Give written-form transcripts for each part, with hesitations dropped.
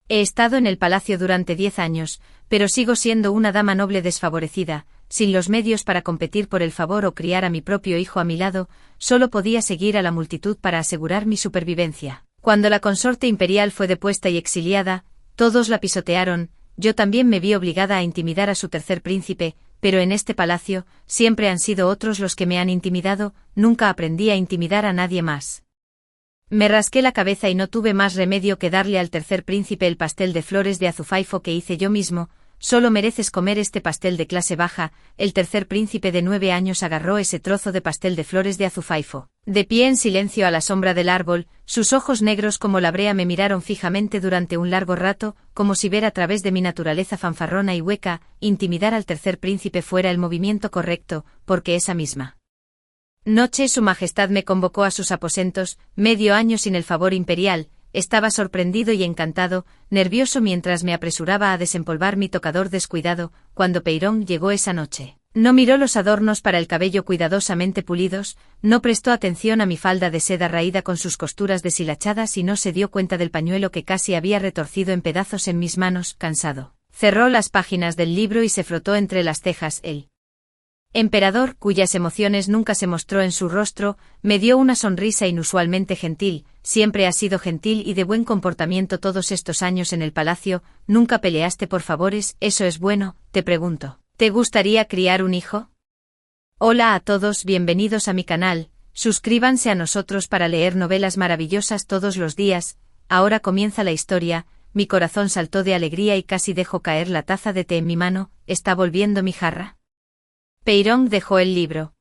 He estado en el palacio durante 10 años, pero sigo siendo una dama noble desfavorecida, sin los medios para competir por el favor o criar a mi propio hijo a mi lado, solo podía seguir a la multitud para asegurar mi supervivencia. Cuando la consorte imperial fue depuesta y exiliada, todos la pisotearon, yo también me vi obligada a intimidar a su tercer príncipe, pero en este palacio, siempre han sido otros los que me han intimidado, nunca aprendí a intimidar a nadie más. Me rasqué la cabeza y no tuve más remedio que darle al tercer príncipe el pastel de flores de azufaifo que hice yo mismo. Solo mereces comer este pastel de clase baja. El tercer príncipe de 9 años agarró ese trozo de pastel de flores de azufaifo. De pie en silencio a la sombra del árbol, sus ojos negros como la brea me miraron fijamente durante un largo rato, como si ver a través de mi naturaleza fanfarrona y hueca, intimidar al tercer príncipe fuera el movimiento correcto, porque esa misma noche su majestad me convocó a sus aposentos, medio año sin el favor imperial. Estaba sorprendido y encantado, nervioso mientras me apresuraba a desempolvar mi tocador descuidado, cuando Peirong llegó esa noche. No miró los adornos para el cabello cuidadosamente pulidos, no prestó atención a mi falda de seda raída con sus costuras deshilachadas y no se dio cuenta del pañuelo que casi había retorcido en pedazos en mis manos, cansado. Cerró las páginas del libro y se frotó entre las cejas. El emperador, cuyas emociones nunca se mostró en su rostro, me dio una sonrisa inusualmente gentil. Siempre has sido gentil y de buen comportamiento todos estos años en el palacio, nunca peleaste por favores, eso es bueno, te pregunto. ¿Te gustaría criar un hijo? Hola a todos, bienvenidos a mi canal, suscríbanse a nosotros para leer novelas maravillosas todos los días. Ahora comienza la historia. Mi corazón saltó de alegría y casi dejó caer la taza de té en mi mano. ¿Está volviendo mi jarra? Peirong dejó el libro,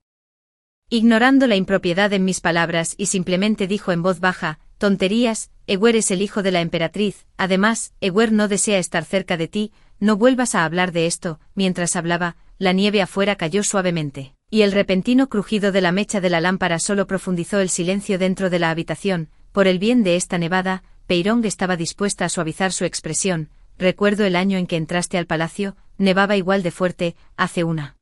ignorando la impropiedad en mis palabras, y simplemente dijo en voz baja: tonterías, Ewer es el hijo de la emperatriz, además, Ewer no desea estar cerca de ti, no vuelvas a hablar de esto. Mientras hablaba, la nieve afuera cayó suavemente, y el repentino crujido de la mecha de la lámpara solo profundizó el silencio dentro de la habitación. Por el bien de esta nevada, Peirong estaba dispuesta a suavizar su expresión. Recuerdo el año en que entraste al palacio, nevaba igual de fuerte, hace una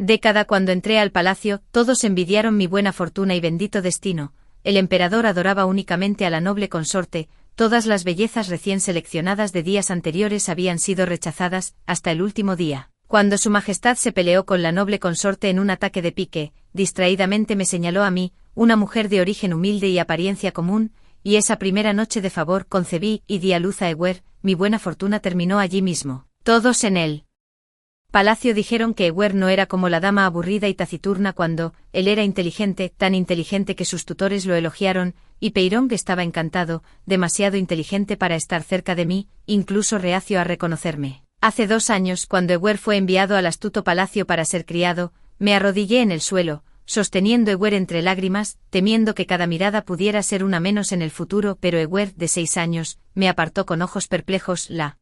década. Cuando entré al palacio, todos envidiaron mi buena fortuna y bendito destino. El emperador adoraba únicamente a la noble consorte, todas las bellezas recién seleccionadas de días anteriores habían sido rechazadas, hasta el último día, cuando su majestad se peleó con la noble consorte en un ataque de pique. Distraídamente me señaló a mí, una mujer de origen humilde y apariencia común, y esa primera noche de favor concebí y di a luz a Ewer. Mi buena fortuna terminó allí mismo. Todos en él palacio dijeron que Ewer no era como la dama aburrida y taciturna cuando él era inteligente, tan inteligente que sus tutores lo elogiaron, y Peirong estaba encantado, demasiado inteligente para estar cerca de mí, incluso reacio a reconocerme. Hace 2 años, cuando Ewer fue enviado al astuto palacio para ser criado, me arrodillé en el suelo, sosteniendo Ewer entre lágrimas, temiendo que cada mirada pudiera ser una menos en el futuro, pero Ewer, de 6 años, me apartó con ojos perplejos. La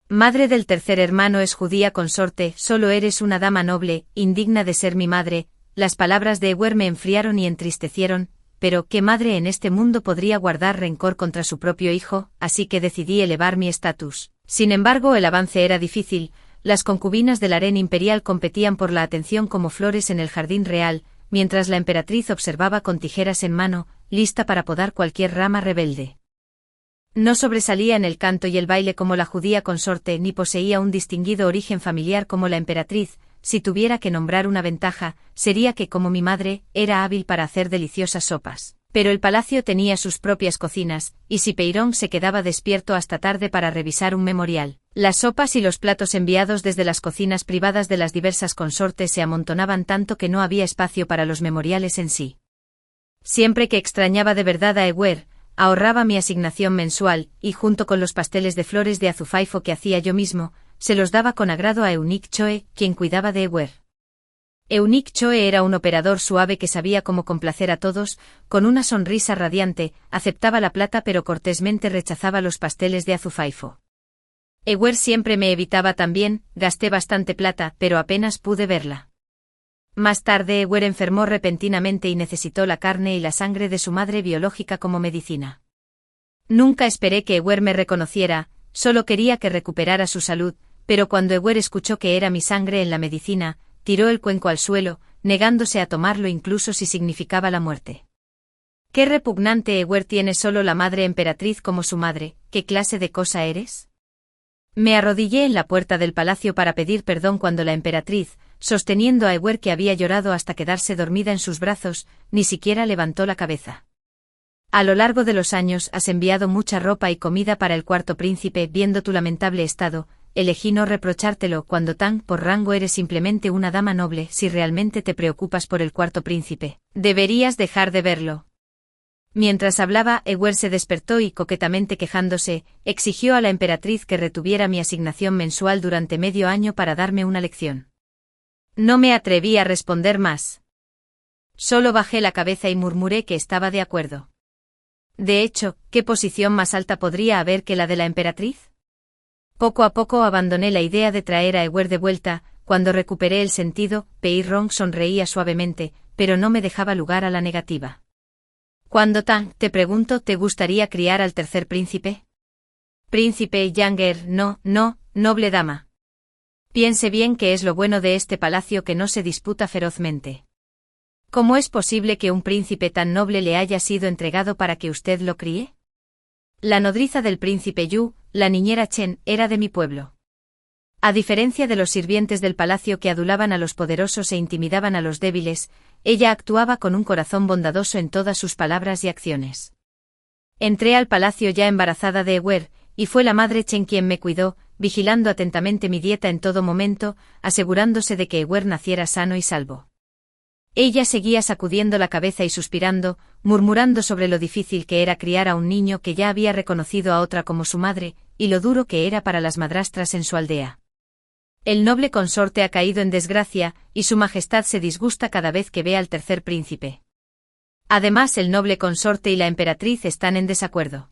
madre del tercer hermano es judía consorte, solo eres una dama noble, indigna de ser mi madre. Las palabras de Ewer me enfriaron y entristecieron, pero ¿qué madre en este mundo podría guardar rencor contra su propio hijo? Así que decidí elevar mi estatus. Sin embargo, el avance era difícil. Las concubinas del harén imperial competían por la atención como flores en el jardín real, mientras la emperatriz observaba con tijeras en mano, lista para podar cualquier rama rebelde. No sobresalía en el canto y el baile como la judía consorte, ni poseía un distinguido origen familiar como la emperatriz. Si tuviera que nombrar una ventaja, sería que, como mi madre, era hábil para hacer deliciosas sopas. Pero el palacio tenía sus propias cocinas, y si Peirong se quedaba despierto hasta tarde para revisar un memorial, las sopas y los platos enviados desde las cocinas privadas de las diversas consortes se amontonaban tanto que no había espacio para los memoriales en sí. Siempre que extrañaba de verdad a Ewer, ahorraba mi asignación mensual, y junto con los pasteles de flores de azufaifo que hacía yo mismo, se los daba con agrado a Eunik Choe, quien cuidaba de Ewer. Eunik Choe era un operador suave que sabía cómo complacer a todos. Con una sonrisa radiante, aceptaba la plata pero cortésmente rechazaba los pasteles de azufaifo. Ewer siempre me evitaba también, gasté bastante plata, pero apenas pude verla. Más tarde Ewer enfermó repentinamente y necesitó la carne y la sangre de su madre biológica como medicina. Nunca esperé que Ewer me reconociera, solo quería que recuperara su salud, pero cuando Ewer escuchó que era mi sangre en la medicina, tiró el cuenco al suelo, negándose a tomarlo incluso si significaba la muerte. Qué repugnante. Ewer tiene solo la madre emperatriz como su madre. ¿Qué clase de cosa eres? Me arrodillé en la puerta del palacio para pedir perdón cuando la emperatriz, sosteniendo a Ewer que había llorado hasta quedarse dormida en sus brazos, ni siquiera levantó la cabeza. A lo largo de los años has enviado mucha ropa y comida para el cuarto príncipe. Viendo tu lamentable estado, elegí no reprochártelo cuando tan por rango eres simplemente una dama noble. Si realmente te preocupas por el cuarto príncipe, deberías dejar de verlo. Mientras hablaba, Ewer se despertó y, coquetamente quejándose, exigió a la emperatriz que retuviera mi asignación mensual durante medio año para darme una lección. No me atreví a responder más. Solo bajé la cabeza y murmuré que estaba de acuerdo. De hecho, ¿qué posición más alta podría haber que la de la emperatriz? Poco a poco abandoné la idea de traer a Ewer de vuelta. Cuando recuperé el sentido, Peirong sonreía suavemente, pero no me dejaba lugar a la negativa. Cuando te pregunto, ¿te gustaría criar al tercer príncipe? Príncipe Younger, no, noble dama. Piense bien que es lo bueno de este palacio que no se disputa ferozmente. ¿Cómo es posible que un príncipe tan noble le haya sido entregado para que usted lo críe? La nodriza del príncipe Yu, la niñera Chen, era de mi pueblo. A diferencia de los sirvientes del palacio que adulaban a los poderosos e intimidaban a los débiles, ella actuaba con un corazón bondadoso en todas sus palabras y acciones. Entré al palacio ya embarazada de Ewer, y fue la madre Chen quien me cuidó, vigilando atentamente mi dieta en todo momento, asegurándose de que Ewer naciera sano y salvo. Ella seguía sacudiendo la cabeza y suspirando, murmurando sobre lo difícil que era criar a un niño que ya había reconocido a otra como su madre, y lo duro que era para las madrastras en su aldea. El noble consorte ha caído en desgracia, y su majestad se disgusta cada vez que ve al tercer príncipe. Además, el noble consorte y la emperatriz están en desacuerdo.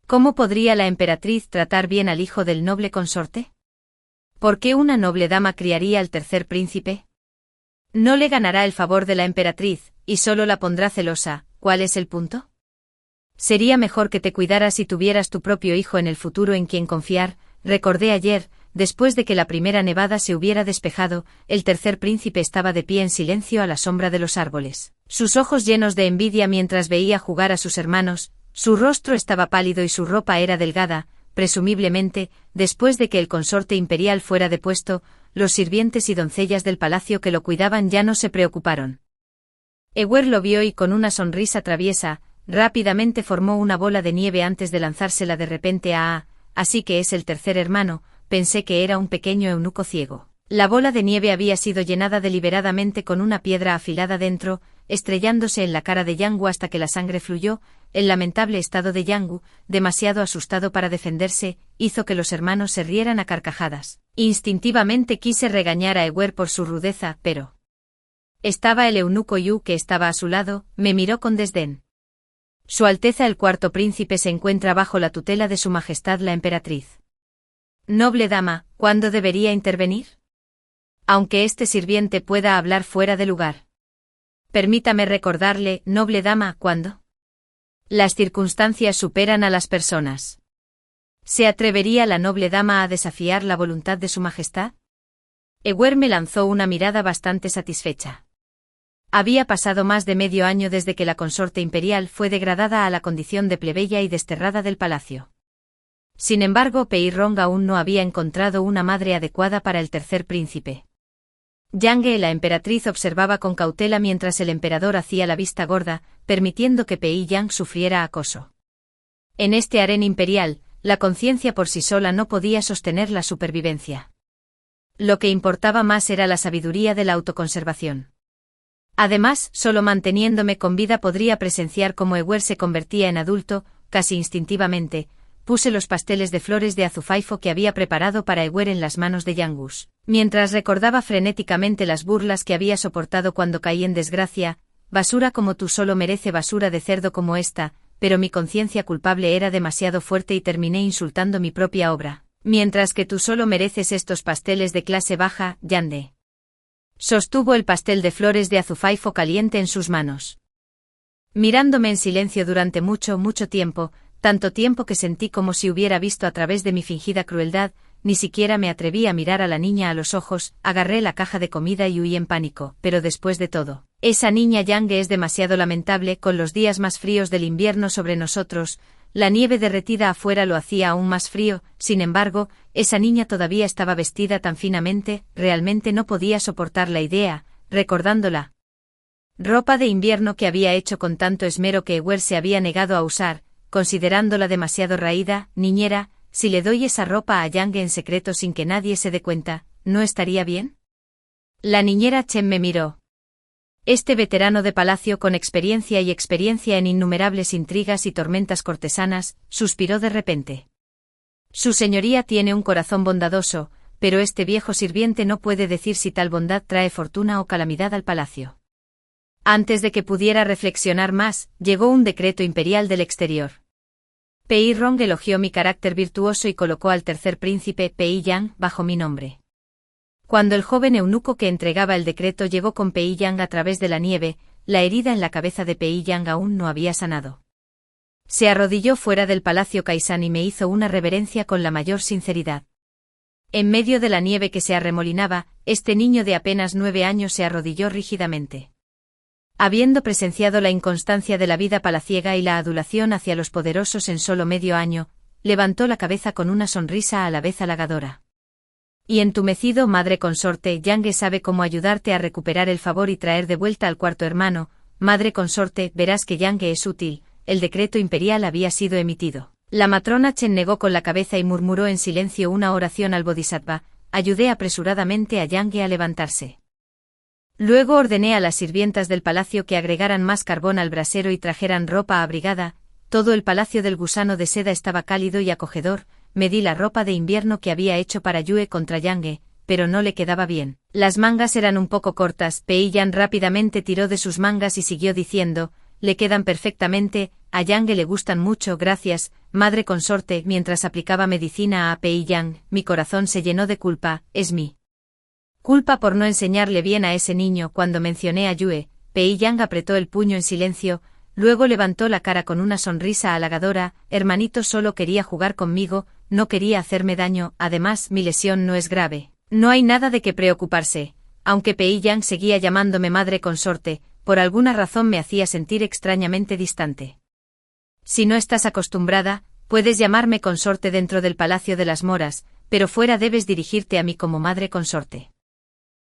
¿Cómo podría la emperatriz tratar bien al hijo del noble consorte? ¿Por qué una noble dama criaría al tercer príncipe? No le ganará el favor de la emperatriz, y solo la pondrá celosa. ¿Cuál es el punto? Sería mejor que te cuidaras y tuvieras tu propio hijo en el futuro en quien confiar. Recordé ayer, después de que la primera nevada se hubiera despejado, el tercer príncipe estaba de pie en silencio a la sombra de los árboles, sus ojos llenos de envidia mientras veía jugar a sus hermanos. Su rostro estaba pálido y su ropa era delgada. Presumiblemente, después de que el consorte imperial fuera depuesto, los sirvientes y doncellas del palacio que lo cuidaban ya no se preocuparon. Ewer lo vio y con una sonrisa traviesa, rápidamente formó una bola de nieve antes de lanzársela de repente así que es el tercer hermano. Pensé que era un pequeño eunuco ciego. La bola de nieve había sido llenada deliberadamente con una piedra afilada dentro, estrellándose en la cara de Yangu hasta que la sangre fluyó. El lamentable estado de Yangu, demasiado asustado para defenderse, hizo que los hermanos se rieran a carcajadas. Instintivamente quise regañar a Ewer por su rudeza, pero estaba el eunuco Yu que estaba a su lado, me miró con desdén. Su Alteza el cuarto príncipe se encuentra bajo la tutela de su majestad la emperatriz. Noble dama, ¿cuándo debería intervenir? Aunque este sirviente pueda hablar fuera de lugar. Permítame recordarle, noble dama, ¿cuándo? Las circunstancias superan a las personas. ¿Se atrevería la noble dama a desafiar la voluntad de su majestad? Ewer me lanzó una mirada bastante satisfecha. Había pasado más de medio año desde que la consorte imperial fue degradada a la condición de plebeya y desterrada del palacio. Sin embargo, Peirong aún no había encontrado una madre adecuada para el tercer príncipe. Yange, la emperatriz, observaba con cautela mientras el emperador hacía la vista gorda, permitiendo que Pei Yang sufriera acoso. En este harén imperial, la conciencia por sí sola no podía sostener la supervivencia. Lo que importaba más era la sabiduría de la autoconservación. Además, solo manteniéndome con vida podría presenciar cómo Ewer se convertía en adulto. Casi instintivamente, puse los pasteles de flores de azufaifo que había preparado para Ewer en las manos de Yangus, mientras recordaba frenéticamente las burlas que había soportado cuando caí en desgracia. Basura como tú solo merece basura de cerdo como esta, pero mi conciencia culpable era demasiado fuerte y terminé insultando mi propia obra. Mientras que tú solo mereces estos pasteles de clase baja, Yande. Sostuvo el pastel de flores de azufaifo caliente en sus manos. Mirándome en silencio durante mucho tiempo, tanto tiempo que sentí como si hubiera visto a través de mi fingida crueldad, ni siquiera me atreví a mirar a la niña a los ojos, agarré la caja de comida y huí en pánico, pero después de todo, esa niña Yang es demasiado lamentable. Con los días más fríos del invierno sobre nosotros, la nieve derretida afuera lo hacía aún más frío. Sin embargo, esa niña todavía estaba vestida tan finamente, realmente no podía soportar la idea, recordándola. Ropa de invierno que había hecho con tanto esmero que Ewer se había negado a usar, considerándola demasiado raída. Niñera, si le doy esa ropa a Yang en secreto sin que nadie se dé cuenta, ¿no estaría bien? La niñera Chen me miró. Este veterano de palacio con experiencia en innumerables intrigas y tormentas cortesanas, suspiró de repente. Su señoría tiene un corazón bondadoso, pero este viejo sirviente no puede decir si tal bondad trae fortuna o calamidad al palacio. Antes de que pudiera reflexionar más, llegó un decreto imperial del exterior. Pei Rong elogió mi carácter virtuoso y colocó al tercer príncipe, Pei Yang, bajo mi nombre. Cuando el joven eunuco que entregaba el decreto llegó con Pei Yang a través de la nieve, la herida en la cabeza de Pei Yang aún no había sanado. Se arrodilló fuera del palacio Kaisan y me hizo una reverencia con la mayor sinceridad. En medio de la nieve que se arremolinaba, este niño de apenas 9 años se arrodilló rígidamente. Habiendo presenciado la inconstancia de la vida palaciega y la adulación hacia los poderosos en solo medio año, levantó la cabeza con una sonrisa a la vez halagadora. Y entumecido, madre consorte, Yang sabe cómo ayudarte a recuperar el favor y traer de vuelta al cuarto hermano. Madre consorte, verás que Yang es útil. El decreto imperial había sido emitido. La matrona Chen negó con la cabeza y murmuró en silencio una oración al Bodhisattva. Ayudé apresuradamente a Yang a levantarse. Luego ordené a las sirvientas del palacio que agregaran más carbón al brasero y trajeran ropa abrigada. Todo el palacio del gusano de seda estaba cálido y acogedor. Me di la ropa de invierno que había hecho para Yue contra Yang, pero no le quedaba bien. Las mangas eran un poco cortas. Pei Yang rápidamente tiró de sus mangas y siguió diciendo, le quedan perfectamente, a Yang le gustan mucho, gracias, madre consorte. Mientras aplicaba medicina a Pei Yang, mi corazón se llenó de culpa. Es mi culpa por no enseñarle bien a ese niño. Cuando mencioné a Yue, Pei Yang apretó el puño en silencio. Luego levantó la cara con una sonrisa halagadora. Hermanito solo quería jugar conmigo, no quería hacerme daño. Además, mi lesión no es grave. No hay nada de qué preocuparse. Aunque Pei Yang seguía llamándome madre consorte, por alguna razón me hacía sentir extrañamente distante. Si no estás acostumbrada, puedes llamarme consorte dentro del Palacio de las Moras, pero fuera debes dirigirte a mí como madre consorte.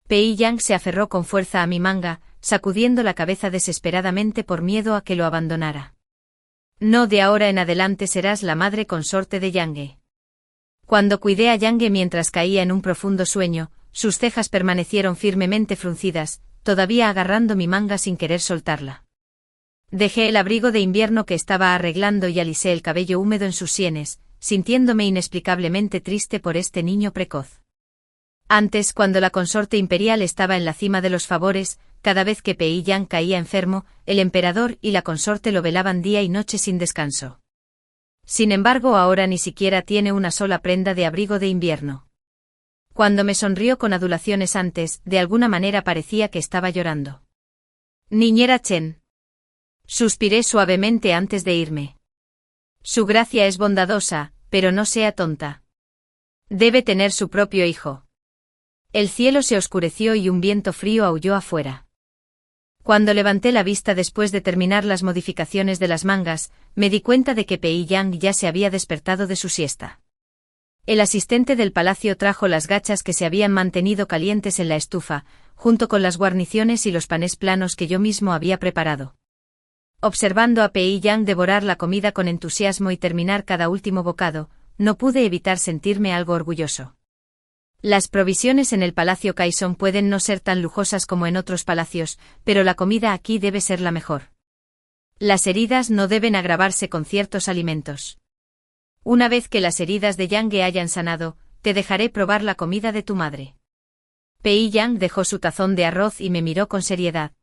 Pei Yang se aferró con fuerza a mi manga, sacudiendo la cabeza desesperadamente por miedo a que lo abandonara. No, de ahora en adelante serás la madre consorte de Yang. Cuando cuidé a Yang mientras caía en un profundo sueño, sus cejas permanecieron firmemente fruncidas, todavía agarrando mi manga sin querer soltarla. Dejé el abrigo de invierno que estaba arreglando y alisé el cabello húmedo en sus sienes, sintiéndome inexplicablemente triste por este niño precoz. Antes, cuando la consorte imperial estaba en la cima de los favores, cada vez que Pei Yang caía enfermo, el emperador y la consorte lo velaban día y noche sin descanso. Sin embargo, ahora ni siquiera tiene una sola prenda de abrigo de invierno. Cuando me sonrió con adulaciones antes, de alguna manera parecía que estaba llorando. Niñera Chen. Suspiré suavemente antes de irme. Su gracia es bondadosa, pero no sea tonta. Debe tener su propio hijo. El cielo se oscureció y un viento frío aulló afuera. Cuando levanté la vista después de terminar las modificaciones de las mangas, me di cuenta de que Pei Yang ya se había despertado de su siesta. El asistente del palacio trajo las gachas que se habían mantenido calientes en la estufa, junto con las guarniciones y los panes planos que yo mismo había preparado. Observando a Pei Yang devorar la comida con entusiasmo y terminar cada último bocado, no pude evitar sentirme algo orgulloso. Las provisiones en el Palacio Kaison pueden no ser tan lujosas como en otros palacios, pero la comida aquí debe ser la mejor. Las heridas no deben agravarse con ciertos alimentos. Una vez que las heridas de Yang hayan sanado, te dejaré probar la comida de tu madre. Pei Yang dejó su tazón de arroz y me miró con seriedad.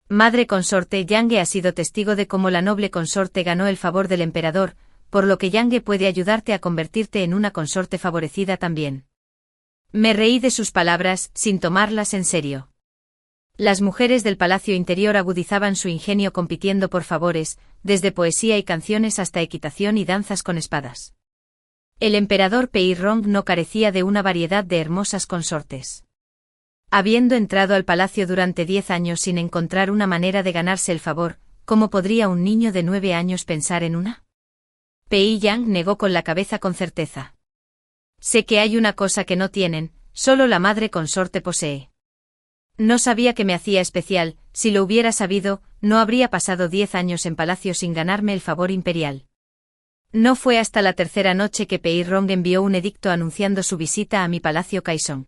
Madre consorte, Yang ha sido testigo de cómo la noble consorte ganó el favor del emperador, por lo que Yang puede ayudarte a convertirte en una consorte favorecida también. Me reí de sus palabras, sin tomarlas en serio. Las mujeres del palacio interior agudizaban su ingenio compitiendo por favores, desde poesía y canciones hasta equitación y danzas con espadas. El emperador Pei Rong no carecía de una variedad de hermosas consortes. Habiendo entrado al palacio durante 10 años sin encontrar una manera de ganarse el favor, ¿cómo podría un niño de 9 años pensar en una? Pei Yang negó con la cabeza con certeza. Sé que hay una cosa que no tienen, solo la madre consorte posee. No sabía que me hacía especial, si lo hubiera sabido, no habría pasado 10 años en palacio sin ganarme el favor imperial. No fue hasta la tercera noche que Pei Rong envió un edicto anunciando su visita a mi palacio Kaisong.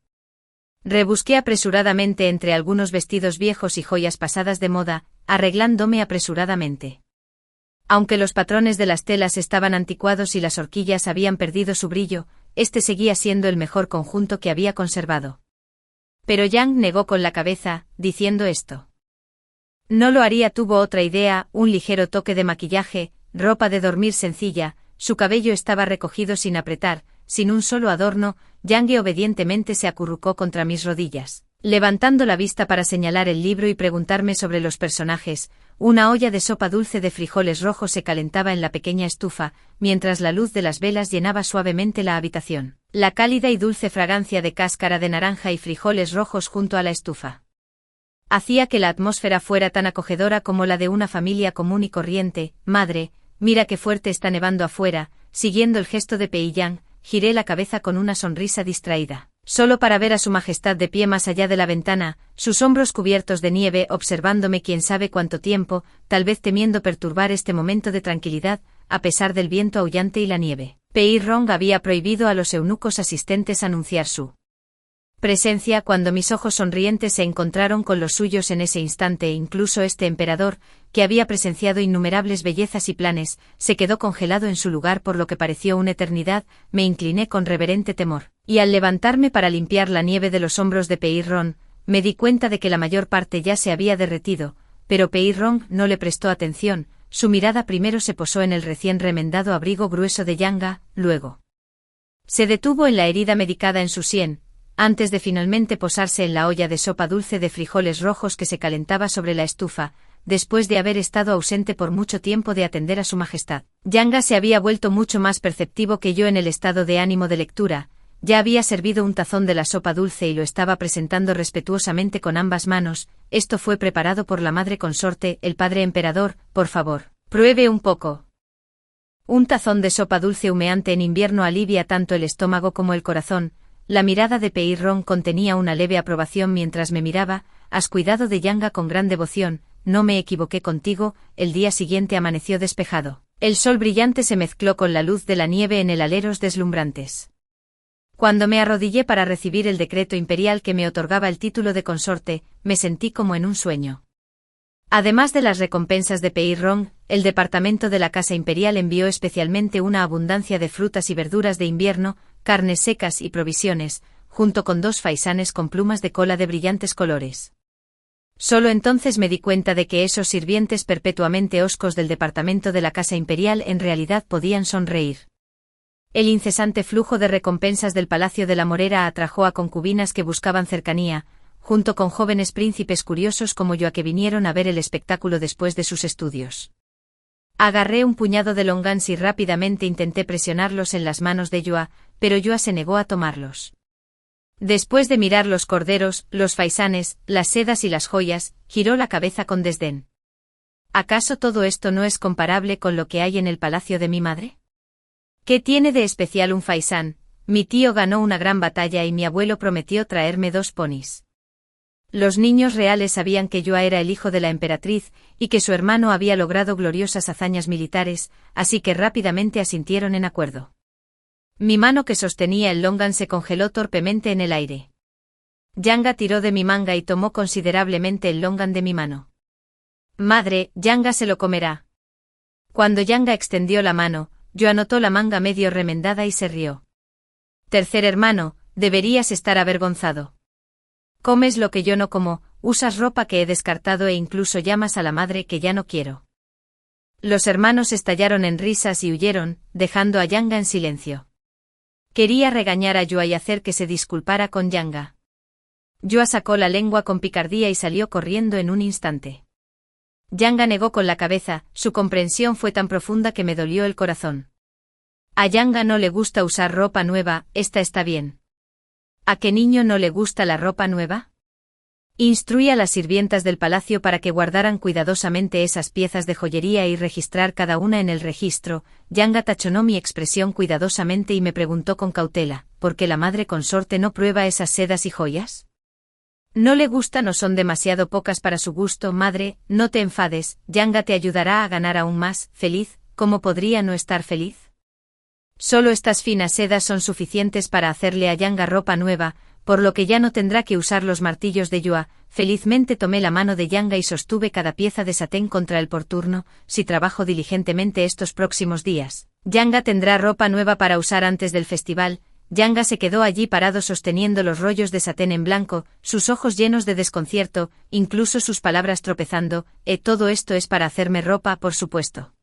Rebusqué apresuradamente entre algunos vestidos viejos y joyas pasadas de moda, arreglándome apresuradamente. Aunque los patrones de las telas estaban anticuados y las horquillas habían perdido su brillo, este seguía siendo el mejor conjunto que había conservado. Pero Yang negó con la cabeza, diciendo esto. No lo haría. Tuvo otra idea, un ligero toque de maquillaje, ropa de dormir sencilla, su cabello estaba recogido sin apretar, sin un solo adorno. Yang obedientemente se acurrucó contra mis rodillas, levantando la vista para señalar el libro y preguntarme sobre los personajes. Una olla de sopa dulce de frijoles rojos se calentaba en la pequeña estufa, mientras la luz de las velas llenaba suavemente la habitación. La cálida y dulce fragancia de cáscara de naranja y frijoles rojos junto a la estufa hacía que la atmósfera fuera tan acogedora como la de una familia común y corriente. Madre, mira qué fuerte está nevando afuera. Siguiendo el gesto de Pei Yang, giré la cabeza con una sonrisa distraída, solo para ver a su majestad de pie más allá de la ventana, sus hombros cubiertos de nieve, observándome quién sabe cuánto tiempo, tal vez temiendo perturbar este momento de tranquilidad, a pesar del viento aullante y la nieve. Pei Rong había prohibido a los eunucos asistentes anunciar su presencia cuando mis ojos sonrientes se encontraron con los suyos en ese instante. Incluso este emperador, que había presenciado innumerables bellezas y planes, se quedó congelado en su lugar por lo que pareció una eternidad. Me incliné con reverente temor, y al levantarme para limpiar la nieve de los hombros de Pei Rong, me di cuenta de que la mayor parte ya se había derretido, pero Pei Rong no le prestó atención. Su mirada primero se posó en el recién remendado abrigo grueso de Yanga, luego se detuvo en la herida medicada en su sien, antes de finalmente posarse en la olla de sopa dulce de frijoles rojos que se calentaba sobre la estufa, después de haber estado ausente por mucho tiempo de atender a su majestad. Yanga se había vuelto mucho más perceptivo que yo en el estado de ánimo de lectura. Ya había servido un tazón de la sopa dulce y lo estaba presentando respetuosamente con ambas manos. Esto fue preparado por la madre consorte, el padre emperador. Por favor, pruebe un poco. Un tazón de sopa dulce humeante en invierno alivia tanto el estómago como el corazón. La mirada de Pei Rong contenía una leve aprobación mientras me miraba. Has cuidado de Yanga con gran devoción, no me equivoqué contigo. El día siguiente amaneció despejado. El sol brillante se mezcló con la luz de la nieve en el aleros deslumbrantes. Cuando me arrodillé para recibir el decreto imperial que me otorgaba el título de consorte, me sentí como en un sueño. Además de las recompensas de Pei Rong, el departamento de la Casa Imperial envió especialmente una abundancia de frutas y verduras de invierno, carnes secas y provisiones, junto con 2 faisanes con plumas de cola de brillantes colores. Solo entonces me di cuenta de que esos sirvientes perpetuamente hoscos del departamento de la Casa Imperial en realidad podían sonreír. El incesante flujo de recompensas del Palacio de la Morera atrajo a concubinas que buscaban cercanía, junto con jóvenes príncipes curiosos como yo que vinieron a ver el espectáculo después de sus estudios. Agarré un puñado de longans y rápidamente intenté presionarlos en las manos de Yua, pero Yua se negó a tomarlos. Después de mirar los corderos, los faisanes, las sedas y las joyas, giró la cabeza con desdén. ¿Acaso todo esto no es comparable con lo que hay en el palacio de mi madre? ¿Qué tiene de especial un faisán? Mi tío ganó una gran batalla y mi abuelo prometió traerme 2 ponis. Los niños reales sabían que Yua era el hijo de la emperatriz, y que su hermano había logrado gloriosas hazañas militares, así que rápidamente asintieron en acuerdo. Mi mano que sostenía el longan se congeló torpemente en el aire. Yanga tiró de mi manga y tomó considerablemente el longan de mi mano. Madre, Yanga se lo comerá. Cuando Yanga extendió la mano, Yua notó la manga medio remendada y se rió. Tercer hermano, deberías estar avergonzado. Comes lo que yo no como, usas ropa que he descartado e incluso llamas a la madre que ya no quiero. Los hermanos estallaron en risas y huyeron, dejando a Yanga en silencio. Quería regañar a Yua y hacer que se disculpara con Yanga. Yua sacó la lengua con picardía y salió corriendo en un instante. Yanga negó con la cabeza, su comprensión fue tan profunda que me dolió el corazón. A Yanga no le gusta usar ropa nueva, esta está bien. ¿A qué niño no le gusta la ropa nueva? Instruí a las sirvientas del palacio para que guardaran cuidadosamente esas piezas de joyería y registrar cada una en el registro. Yanga tachonó mi expresión cuidadosamente y me preguntó con cautela, ¿por qué la madre consorte no prueba esas sedas y joyas? ¿No le gustan o son demasiado pocas para su gusto, madre? No te enfades, Yanga te ayudará a ganar aún más. ¿Feliz? ¿Cómo podría no estar feliz? Solo estas finas sedas son suficientes para hacerle a Yanga ropa nueva, por lo que ya no tendrá que usar los martillos de Yua. Felizmente tomé la mano de Yanga y sostuve cada pieza de satén contra él por turno. Si trabajo diligentemente estos próximos días, Yanga tendrá ropa nueva para usar antes del festival. Yanga se quedó allí parado sosteniendo los rollos de satén en blanco, sus ojos llenos de desconcierto, incluso sus palabras tropezando. Todo esto es para hacerme ropa, por supuesto.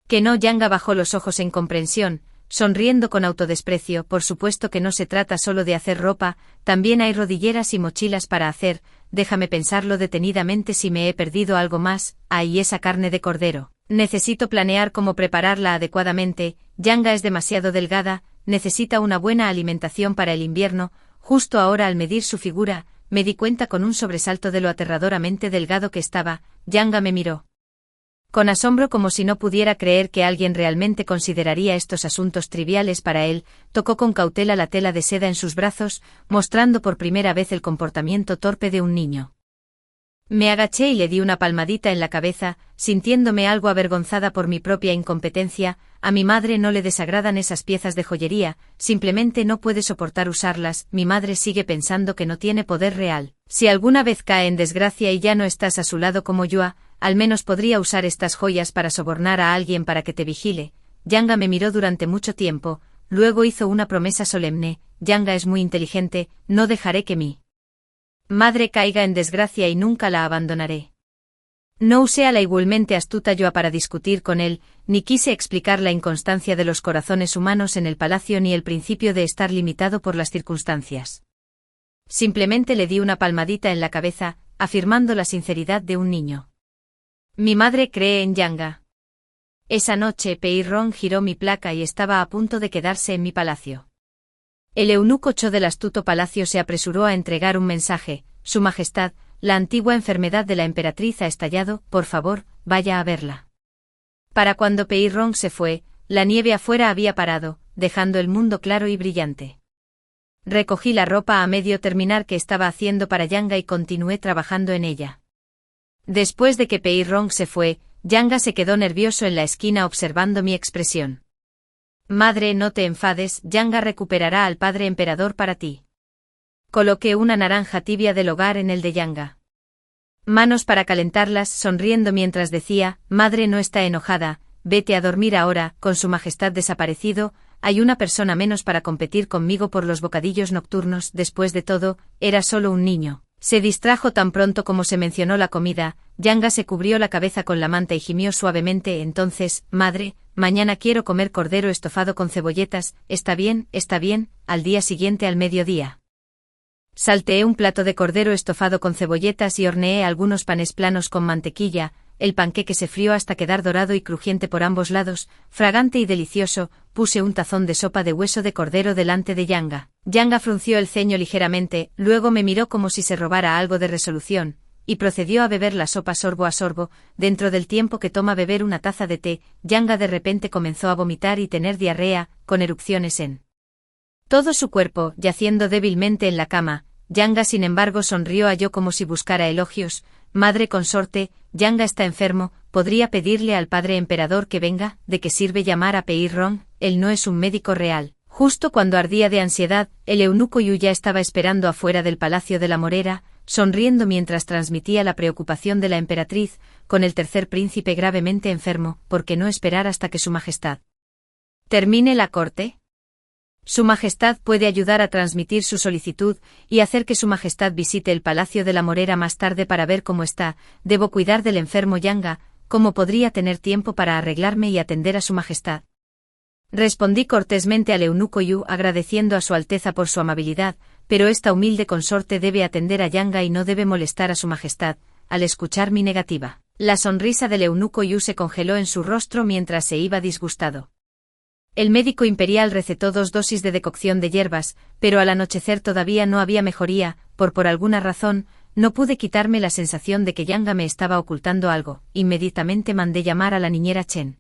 Que no. Yanga bajó los ojos en comprensión, sonriendo con autodesprecio. Por supuesto que no se trata solo de hacer ropa, también hay rodilleras y mochilas para hacer. Déjame pensarlo detenidamente si me he perdido algo más. Y esa carne de cordero. Necesito planear cómo prepararla adecuadamente. Yanga es demasiado delgada, necesita una buena alimentación para el invierno. Justo ahora, al medir su figura, me di cuenta con un sobresalto de lo aterradoramente delgado que estaba. Yanga me miró con asombro, como si no pudiera creer que alguien realmente consideraría estos asuntos triviales para él. Tocó con cautela la tela de seda en sus brazos, mostrando por primera vez el comportamiento torpe de un niño. Me agaché y le di una palmadita en la cabeza, sintiéndome algo avergonzada por mi propia incompetencia. A mi madre no le desagradan esas piezas de joyería, simplemente no puede soportar usarlas. Mi madre sigue pensando que no tiene poder real. Si alguna vez cae en desgracia y ya no estás a su lado como Yua, al menos podría usar estas joyas para sobornar a alguien para que te vigile. Yanga me miró durante mucho tiempo, luego hizo una promesa solemne. Yanga es muy inteligente, no dejaré que mi madre caiga en desgracia y nunca la abandonaré. No usé a la igualmente astuta Yua para discutir con él, ni quise explicar la inconstancia de los corazones humanos en el palacio ni el principio de estar limitado por las circunstancias. Simplemente le di una palmadita en la cabeza, afirmando la sinceridad de un niño. Mi madre cree en Yanga. Esa noche Pei Rong giró mi placa y estaba a punto de quedarse en mi palacio. El eunuco Cho del astuto palacio se apresuró a entregar un mensaje. Su Majestad, la antigua enfermedad de la emperatriz ha estallado, por favor, vaya a verla. Para cuando Pei Rong se fue, la nieve afuera había parado, dejando el mundo claro y brillante. Recogí la ropa a medio terminar que estaba haciendo para Yanga y continué trabajando en ella. Después de que Pei Rong se fue, Yanga se quedó nervioso en la esquina observando mi expresión. Madre, no te enfades, Yanga recuperará al padre emperador para ti. Coloqué una naranja tibia del hogar en el de Yanga. Manos para calentarlas, sonriendo mientras decía, madre no está enojada, vete a dormir ahora. Con su majestad desaparecido, hay una persona menos para competir conmigo por los bocadillos nocturnos. Después de todo, era solo un niño. Se distrajo tan pronto como se mencionó la comida. Yanga se cubrió la cabeza con la manta y gimió suavemente. Entonces, madre, mañana quiero comer cordero estofado con cebolletas. Está bien, al día siguiente al mediodía. Salteé un plato de cordero estofado con cebolletas y horneé algunos panes planos con mantequilla. El panqueque se frió hasta quedar dorado y crujiente por ambos lados, fragante y delicioso. Puse un tazón de sopa de hueso de cordero delante de Yanga. Yanga frunció el ceño ligeramente, luego me miró como si se robara algo de resolución, y procedió a beber la sopa sorbo a sorbo. Dentro del tiempo que toma beber una taza de té, Yanga de repente comenzó a vomitar y tener diarrea, con erupciones en todo su cuerpo, yaciendo débilmente en la cama. Yanga sin embargo sonrió a Yo como si buscara elogios. Madre consorte, Yanga está enfermo, ¿podría pedirle al padre emperador que venga? ¿De qué sirve llamar a Pei Rong? Él no es un médico real. Justo cuando ardía de ansiedad, el eunuco Yu ya estaba esperando afuera del palacio de la Morera, sonriendo mientras transmitía la preocupación de la emperatriz, con el tercer príncipe gravemente enfermo. ¿Por qué no esperar hasta que su majestad termine la corte? Su majestad puede ayudar a transmitir su solicitud y hacer que su majestad visite el palacio de la Morera más tarde para ver cómo está. Debo cuidar del enfermo Yanga. ¿Cómo podría tener tiempo para arreglarme y atender a su majestad? Respondí cortésmente al eunuco Yu agradeciendo a su alteza por su amabilidad, pero esta humilde consorte debe atender a Yanga y no debe molestar a su majestad. Al escuchar mi negativa, la sonrisa del eunuco Yu se congeló en su rostro mientras se iba disgustado. El médico imperial recetó 2 dosis de decocción de hierbas, pero al anochecer todavía no había mejoría. Por alguna razón, no pude quitarme la sensación de que Yanga me estaba ocultando algo. Inmediatamente mandé llamar a la niñera Chen.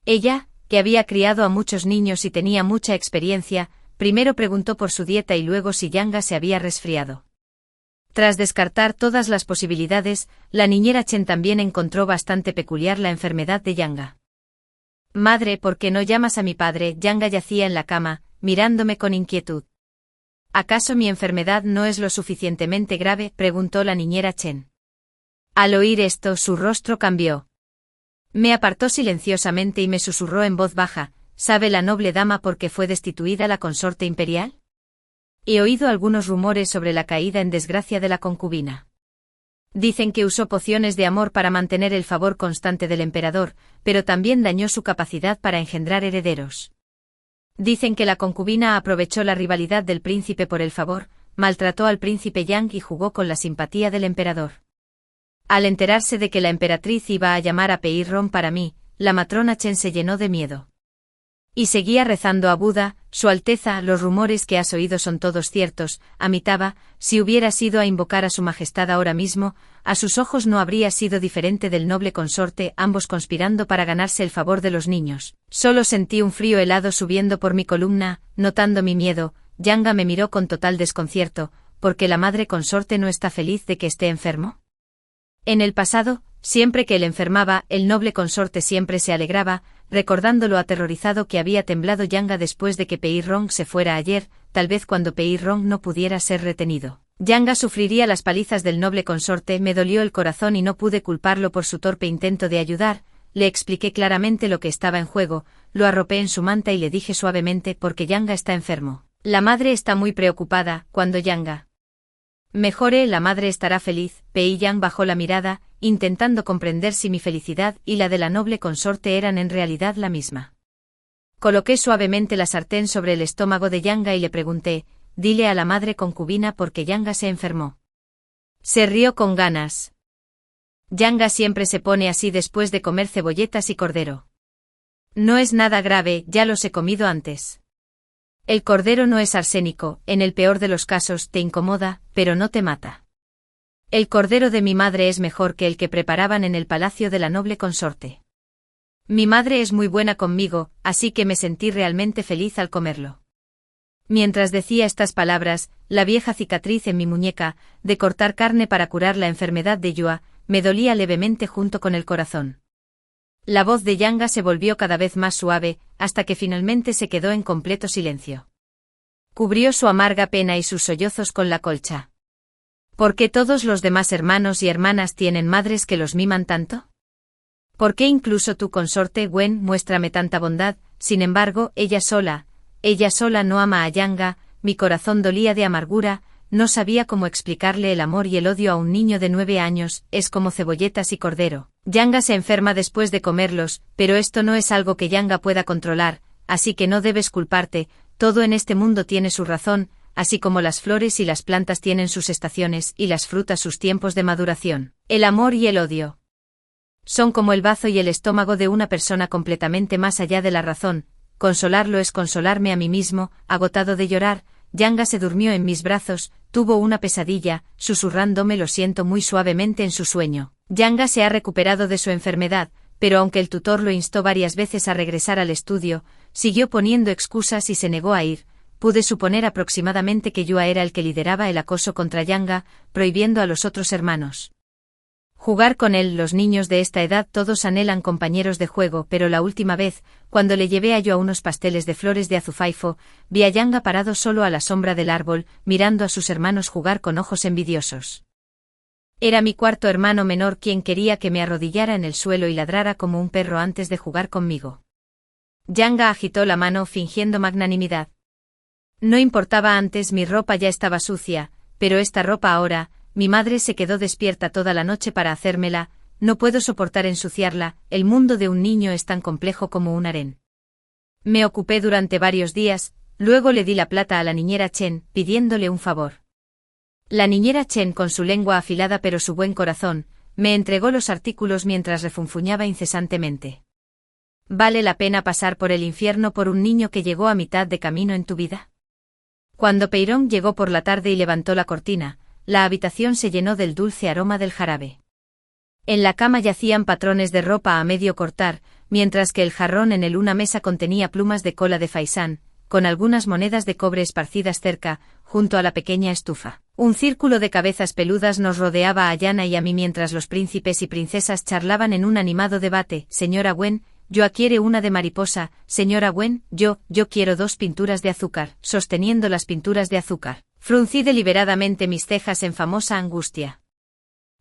Ella, que había criado a muchos niños y tenía mucha experiencia, primero preguntó por su dieta y luego si Yanga se había resfriado. Tras descartar todas las posibilidades, la niñera Chen también encontró bastante peculiar la enfermedad de Yanga. «Madre, ¿por qué no llamas a mi padre?» Yanga yacía en la cama, mirándome con inquietud. «¿Acaso mi enfermedad no es lo suficientemente grave?», preguntó la niñera Chen. Al oír esto, su rostro cambió. Me apartó silenciosamente y me susurró en voz baja: «¿Sabe la noble dama por qué fue destituida la consorte imperial? He oído algunos rumores sobre la caída en desgracia de la concubina. Dicen que usó pociones de amor para mantener el favor constante del emperador, pero también dañó su capacidad para engendrar herederos. Dicen que la concubina aprovechó la rivalidad del príncipe por el favor, maltrató al príncipe Yang y jugó con la simpatía del emperador. Al enterarse de que la emperatriz iba a llamar a Pei Rong para mí, la matrona Chen se llenó de miedo. Y seguía rezando a Buda: «Su Alteza, los rumores que has oído son todos ciertos». Amitaba: «Si hubiera sido a invocar a su majestad ahora mismo, a sus ojos no habría sido diferente del noble consorte, ambos conspirando para ganarse el favor de los niños». Solo sentí un frío helado subiendo por mi columna. Notando mi miedo, Yanga me miró con total desconcierto: «¿Por qué la madre consorte no está feliz de que esté enfermo?». En el pasado, siempre que él enfermaba, el noble consorte siempre se alegraba, recordando lo aterrorizado que había temblado Yanga después de que Pei Rong se fuera ayer. Tal vez cuando Pei Rong no pudiera ser retenido, Yanga sufriría las palizas del noble consorte. Me dolió el corazón y no pude culparlo por su torpe intento de ayudar. Le expliqué claramente lo que estaba en juego, lo arropé en su manta y le dije suavemente: «Porque Yanga está enfermo. La madre está muy preocupada. Cuando Yanga mejore, la madre estará feliz». Pei Yang bajó la mirada, intentando comprender si mi felicidad y la de la noble consorte eran en realidad la misma. Coloqué suavemente la sartén sobre el estómago de Yanga y le pregunté: «Dile a la madre concubina por qué Yanga se enfermó». Se rió con ganas. «Yanga siempre se pone así después de comer cebolletas y cordero. No es nada grave, ya los he comido antes. El cordero no es arsénico, en el peor de los casos te incomoda, pero no te mata. El cordero de mi madre es mejor que el que preparaban en el palacio de la noble consorte. Mi madre es muy buena conmigo, así que me sentí realmente feliz al comerlo». Mientras decía estas palabras, la vieja cicatriz en mi muñeca, de cortar carne para curar la enfermedad de Yua, me dolía levemente junto con el corazón. La voz de Yanga se volvió cada vez más suave, hasta que finalmente se quedó en completo silencio. Cubrió su amarga pena y sus sollozos con la colcha. ¿Por qué todos los demás hermanos y hermanas tienen madres que los miman tanto? ¿Por qué incluso tu consorte Wen muéstrame tanta bondad? Sin embargo, ella sola no ama a Yanga. Mi corazón dolía de amargura, no sabía cómo explicarle el amor y el odio a un niño de 9 años, es como cebolletas y cordero. Yanga se enferma después de comerlos, pero esto no es algo que Yanga pueda controlar, así que no debes culparte. Todo en este mundo tiene su razón, así como las flores y las plantas tienen sus estaciones y las frutas sus tiempos de maduración. El amor y el odio son como el bazo y el estómago de una persona completamente más allá de la razón. Consolarlo es consolarme a mí mismo». Agotado de llorar, Yanga se durmió en mis brazos, tuvo una pesadilla, susurrándome «lo siento» muy suavemente en su sueño. Yanga se ha recuperado de su enfermedad, pero aunque el tutor lo instó varias veces a regresar al estudio, siguió poniendo excusas y se negó a ir. Pude suponer aproximadamente que Yua era el que lideraba el acoso contra Yanga, prohibiendo a los otros hermanos jugar con él. Los niños de esta edad todos anhelan compañeros de juego, pero la última vez, cuando le llevé a Yua unos pasteles de flores de azufaifo, vi a Yanga parado solo a la sombra del árbol, mirando a sus hermanos jugar con ojos envidiosos. Era mi cuarto hermano menor quien quería que me arrodillara en el suelo y ladrara como un perro antes de jugar conmigo. Yanga agitó la mano fingiendo magnanimidad. No importaba antes, mi ropa ya estaba sucia, pero esta ropa ahora. Mi madre se quedó despierta toda la noche para hacérmela, no puedo soportar ensuciarla. El mundo de un niño es tan complejo como un harén. Me ocupé durante varios días, Luego le di la plata a la niñera Chen, pidiéndole un favor. La niñera Chen, con su lengua afilada pero su buen corazón, me entregó los artículos mientras refunfuñaba incesantemente. ¿Vale la pena pasar por el infierno por un niño que llegó a mitad de camino en tu vida? Cuando Peirong llegó por la tarde y levantó la cortina, la habitación se llenó del dulce aroma del jarabe. En la cama yacían patrones de ropa a medio cortar, mientras que el jarrón en una mesa contenía plumas de cola de faisán, con algunas monedas de cobre esparcidas cerca, junto a la pequeña estufa. Un círculo de cabezas peludas nos rodeaba a Yana y a mí mientras los príncipes y princesas charlaban en un animado debate. Señora Wen, yo quiere una de mariposa. Señora Wen, yo quiero 2 pinturas de azúcar. Sosteniendo las pinturas de azúcar, fruncí deliberadamente mis cejas en famosa angustia.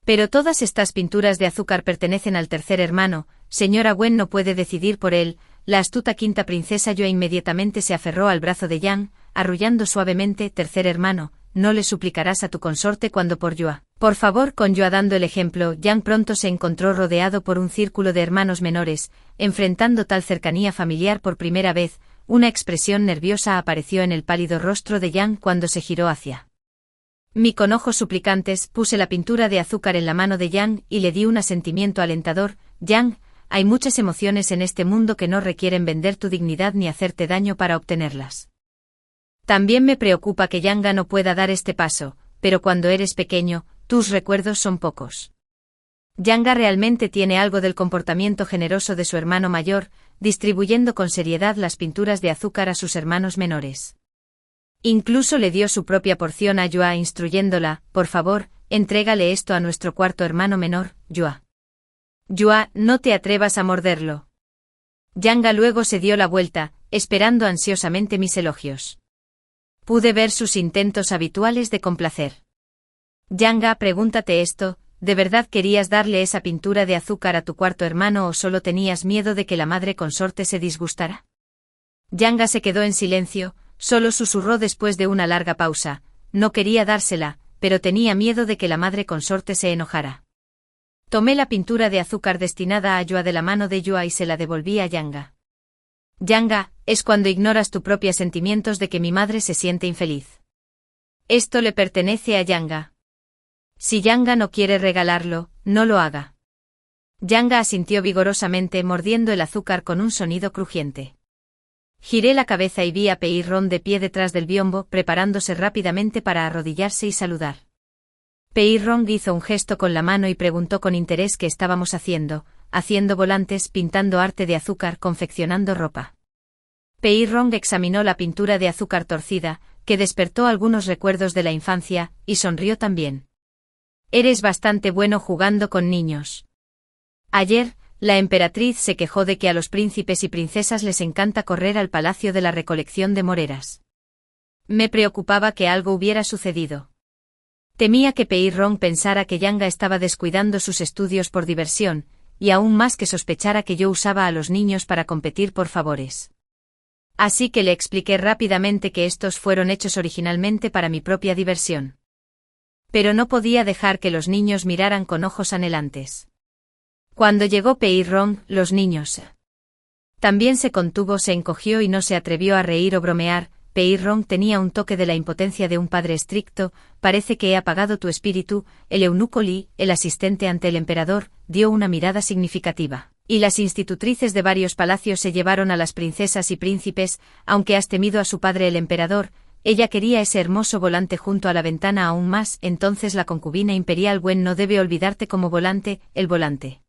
Pero todas estas pinturas de azúcar pertenecen al tercer hermano. Señora Wen no puede decidir por él. La astuta quinta princesa Yua inmediatamente se aferró al brazo de Yang, arrullando suavemente. Tercer hermano, no le suplicarás a tu consorte cuando por Yua. Por favor, con Yua dando el ejemplo, Yang pronto se encontró rodeado por un círculo de hermanos menores, enfrentando tal cercanía familiar por primera vez. Una expresión nerviosa apareció en el pálido rostro de Yang cuando se giró hacia mí con ojos suplicantes. Puse la pintura de azúcar en la mano de Yang y le di un asentimiento alentador. Yang, hay muchas emociones en este mundo que no requieren vender tu dignidad ni hacerte daño para obtenerlas. También me preocupa que Yanga no pueda dar este paso, pero cuando eres pequeño, tus recuerdos son pocos. Yanga realmente tiene algo del comportamiento generoso de su hermano mayor, distribuyendo con seriedad las pinturas de azúcar a sus hermanos menores. Incluso le dio su propia porción a Yua instruyéndola, por favor, entrégale esto a nuestro cuarto hermano menor, Yua. Yua, no te atrevas a morderlo. Yanga luego se dio la vuelta, esperando ansiosamente mis elogios. Pude ver sus intentos habituales de complacer. Yanga, pregúntate esto, ¿de verdad querías darle esa pintura de azúcar a tu cuarto hermano o solo tenías miedo de que la madre consorte se disgustara? Yanga se quedó en silencio, solo susurró después de una larga pausa, no quería dársela, pero tenía miedo de que la madre consorte se enojara. Tomé la pintura de azúcar destinada a Yua de la mano de Yua y se la devolví a Yanga. Yanga, es cuando ignoras tus propios sentimientos de que mi madre se siente infeliz. Esto le pertenece a Yanga. Si Yanga no quiere regalarlo, no lo haga. Yanga asintió vigorosamente mordiendo el azúcar con un sonido crujiente. Giré la cabeza y vi a Peirong de pie detrás del biombo, preparándose rápidamente para arrodillarse y saludar. Peirong hizo un gesto con la mano y preguntó con interés qué estábamos haciendo volantes, pintando arte de azúcar, confeccionando ropa. Peirong examinó la pintura de azúcar torcida, que despertó algunos recuerdos de la infancia, y sonrió también. Eres bastante bueno jugando con niños. Ayer, la emperatriz se quejó de que a los príncipes y princesas les encanta correr al palacio de la recolección de moreras. Me preocupaba que algo hubiera sucedido. Temía que Peirong pensara que Yanga estaba descuidando sus estudios por diversión, y aún más que sospechara que yo usaba a los niños para competir por favores. Así que le expliqué rápidamente que estos fueron hechos originalmente para mi propia diversión. Pero no podía dejar que los niños miraran con ojos anhelantes. Cuando llegó Peirong, los niños también se contuvo, se encogió y no se atrevió a reír o bromear. Peirong tenía un toque de la impotencia de un padre estricto. Parece que he apagado tu espíritu. El eunuco Li, el asistente ante el emperador, dio una mirada significativa. Y las institutrices de varios palacios se llevaron a las princesas y príncipes. Aunque has temido a su padre el emperador, ella quería ese hermoso volante junto a la ventana aún más. Entonces la concubina imperial Wen no debe olvidarte como volante. El volante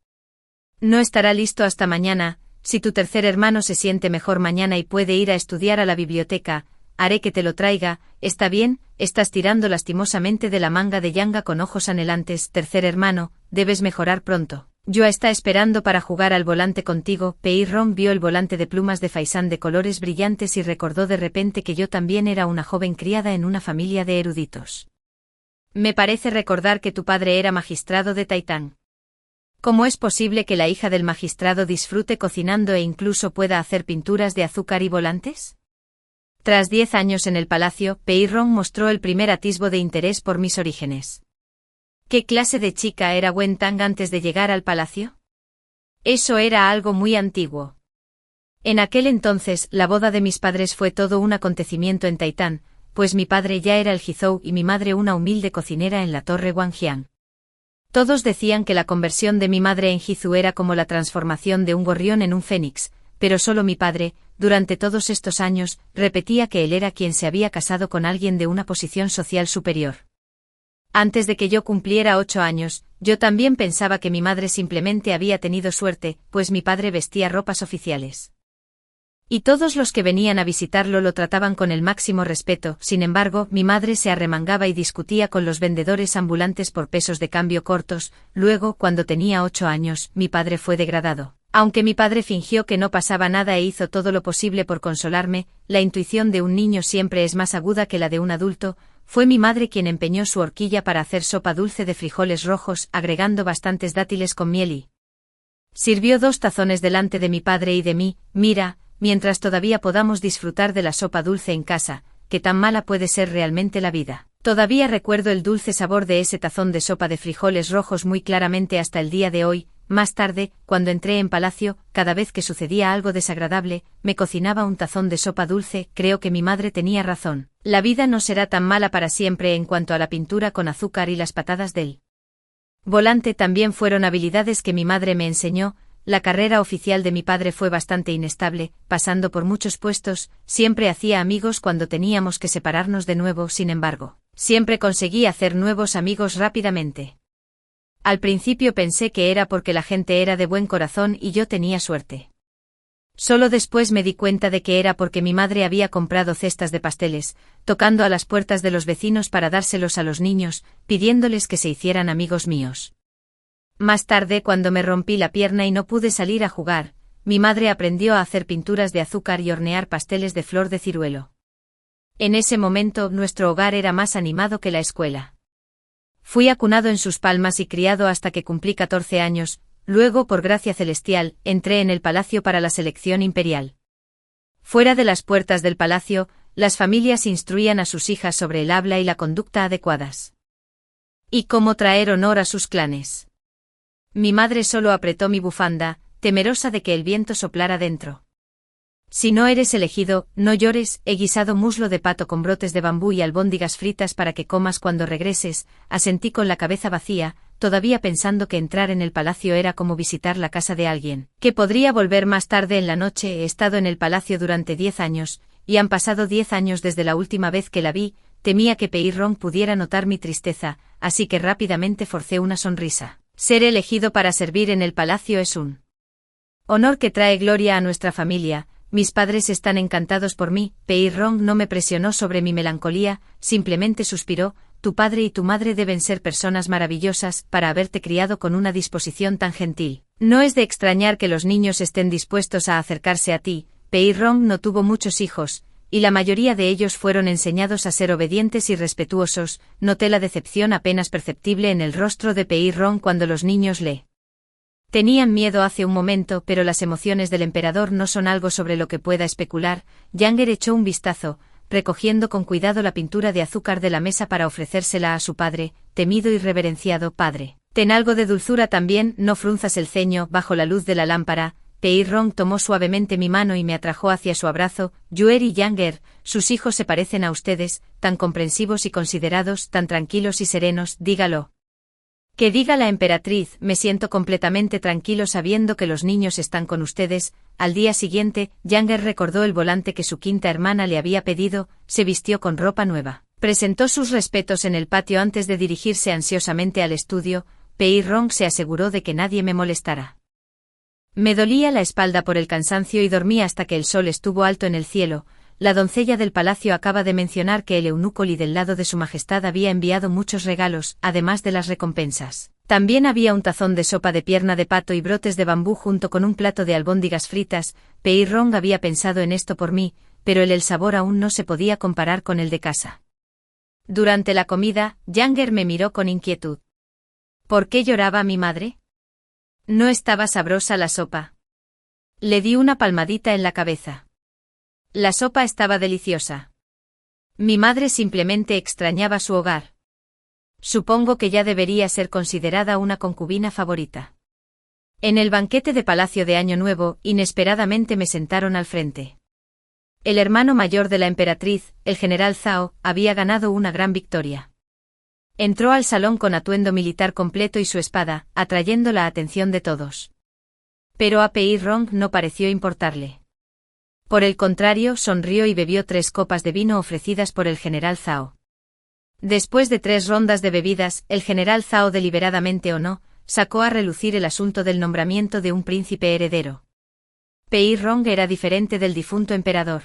no estará listo hasta mañana. Si tu tercer hermano se siente mejor mañana y puede ir a estudiar a la biblioteca, haré que te lo traiga. ¿Está bien? Estás tirando lastimosamente de la manga de Yanga con ojos anhelantes. Tercer hermano, debes mejorar pronto. Yua está esperando para jugar al volante contigo. Peirong vio el volante de plumas de faisán de colores brillantes y recordó de repente que yo también era una joven criada en una familia de eruditos. Me parece recordar que tu padre era magistrado de Taitán. ¿Cómo es posible que la hija del magistrado disfrute cocinando e incluso pueda hacer pinturas de azúcar y volantes? Tras 10 años en el palacio, Peirong mostró el primer atisbo de interés por mis orígenes. ¿Qué clase de chica era Wen Tang antes de llegar al palacio? Eso era algo muy antiguo. En aquel entonces, la boda de mis padres fue todo un acontecimiento en Taitán, pues mi padre ya era el Hizou y mi madre una humilde cocinera en la torre Wangjiang. Todos decían que la conversión de mi madre en Hizou era como la transformación de un gorrión en un fénix, pero solo mi padre, durante todos estos años, repetía que él era quien se había casado con alguien de una posición social superior. Antes de que yo cumpliera 8 años, yo también pensaba que mi madre simplemente había tenido suerte, pues mi padre vestía ropas oficiales. Y todos los que venían a visitarlo lo trataban con el máximo respeto. Sin embargo, mi madre se arremangaba y discutía con los vendedores ambulantes por pesos de cambio cortos. Luego, cuando tenía 8 años, mi padre fue degradado. Aunque mi padre fingió que no pasaba nada e hizo todo lo posible por consolarme, la intuición de un niño siempre es más aguda que la de un adulto. Fue mi madre quien empeñó su horquilla para hacer sopa dulce de frijoles rojos, agregando bastantes dátiles con miel y sirvió 2 tazones delante de mi padre y de mí. Mira, mientras todavía podamos disfrutar de la sopa dulce en casa, que tan mala puede ser realmente la vida. Todavía recuerdo el dulce sabor de ese tazón de sopa de frijoles rojos muy claramente hasta el día de hoy. Más tarde, cuando entré en palacio, cada vez que sucedía algo desagradable, me cocinaba un tazón de sopa dulce. Creo que mi madre tenía razón. La vida no será tan mala para siempre. En cuanto a la pintura con azúcar y las patadas del volante también fueron habilidades que mi madre me enseñó. La carrera oficial de mi padre fue bastante inestable, pasando por muchos puestos. Siempre hacía amigos cuando teníamos que separarnos de nuevo. Sin embargo, siempre conseguí hacer nuevos amigos rápidamente. Al principio pensé que era porque la gente era de buen corazón y yo tenía suerte. Solo después me di cuenta de que era porque mi madre había comprado cestas de pasteles, tocando a las puertas de los vecinos para dárselos a los niños, pidiéndoles que se hicieran amigos míos. Más tarde, cuando me rompí la pierna y no pude salir a jugar, mi madre aprendió a hacer pinturas de azúcar y hornear pasteles de flor de ciruelo. En ese momento, nuestro hogar era más animado que la escuela. Fui acunado en sus palmas y criado hasta que cumplí 14 años, luego, por gracia celestial, entré en el palacio para la selección imperial. Fuera de las puertas del palacio, las familias instruían a sus hijas sobre el habla y la conducta adecuadas. Y cómo traer honor a sus clanes. Mi madre solo apretó mi bufanda, temerosa de que el viento soplara dentro. Si no eres elegido, no llores. He guisado muslo de pato con brotes de bambú y albóndigas fritas para que comas cuando regreses. Asentí con la cabeza vacía, todavía pensando que entrar en el palacio era como visitar la casa de alguien que podría volver más tarde en la noche. He estado en el palacio durante 10 años, y han pasado 10 años desde la última vez que la vi. Temía que Peirong pudiera notar mi tristeza, así que rápidamente forcé una sonrisa. Ser elegido para servir en el palacio es un honor que trae gloria a nuestra familia. Mis padres están encantados por mí. Peirong no me presionó sobre mi melancolía, simplemente suspiró. Tu padre y tu madre deben ser personas maravillosas para haberte criado con una disposición tan gentil. No es de extrañar que los niños estén dispuestos a acercarse a ti. Peirong no tuvo muchos hijos, y la mayoría de ellos fueron enseñados a ser obedientes y respetuosos. Noté la decepción apenas perceptible en el rostro de Peirong cuando los niños le tenían miedo hace un momento, pero las emociones del emperador no son algo sobre lo que pueda especular. Younger echó un vistazo, recogiendo con cuidado la pintura de azúcar de la mesa para ofrecérsela a su padre. Temido y reverenciado padre, ten algo de dulzura también, no frunzas el ceño. Bajo la luz de la lámpara, Peirong tomó suavemente mi mano y me atrajo hacia su abrazo. Yuer y Younger, sus hijos se parecen a ustedes, tan comprensivos y considerados, tan tranquilos y serenos. Dígalo. Que diga la emperatriz. Me siento completamente tranquilo sabiendo que los niños están con ustedes. Al día siguiente, Younger recordó el volante que su quinta hermana le había pedido. Se vistió con ropa nueva. Presentó sus respetos en el patio antes de dirigirse ansiosamente al estudio. Peirong se aseguró de que nadie me molestara. Me dolía la espalda por el cansancio y dormí hasta que el sol estuvo alto en el cielo. La doncella del palacio acaba de mencionar que el eunuco Li del lado de su majestad había enviado muchos regalos, además de las recompensas. También había un tazón de sopa de pierna de pato y brotes de bambú junto con un plato de albóndigas fritas. Peirong había pensado en esto por mí, pero el sabor aún no se podía comparar con el de casa. Durante la comida, Younger me miró con inquietud. ¿Por qué lloraba mi madre? No estaba sabrosa la sopa. Le di una palmadita en la cabeza. La sopa estaba deliciosa. Mi madre simplemente extrañaba su hogar. Supongo que ya debería ser considerada una concubina favorita. En el banquete de Palacio de Año Nuevo, inesperadamente me sentaron al frente. El hermano mayor de la emperatriz, el general Zhao, había ganado una gran victoria. Entró al salón con atuendo militar completo y su espada, atrayendo la atención de todos. Pero a Pei Rong no pareció importarle. Por el contrario, sonrió y bebió 3 copas de vino ofrecidas por el general Zhao. Después de 3 rondas de bebidas, el general Zhao, deliberadamente o no, sacó a relucir el asunto del nombramiento de un príncipe heredero. Pei Rong era diferente del difunto emperador.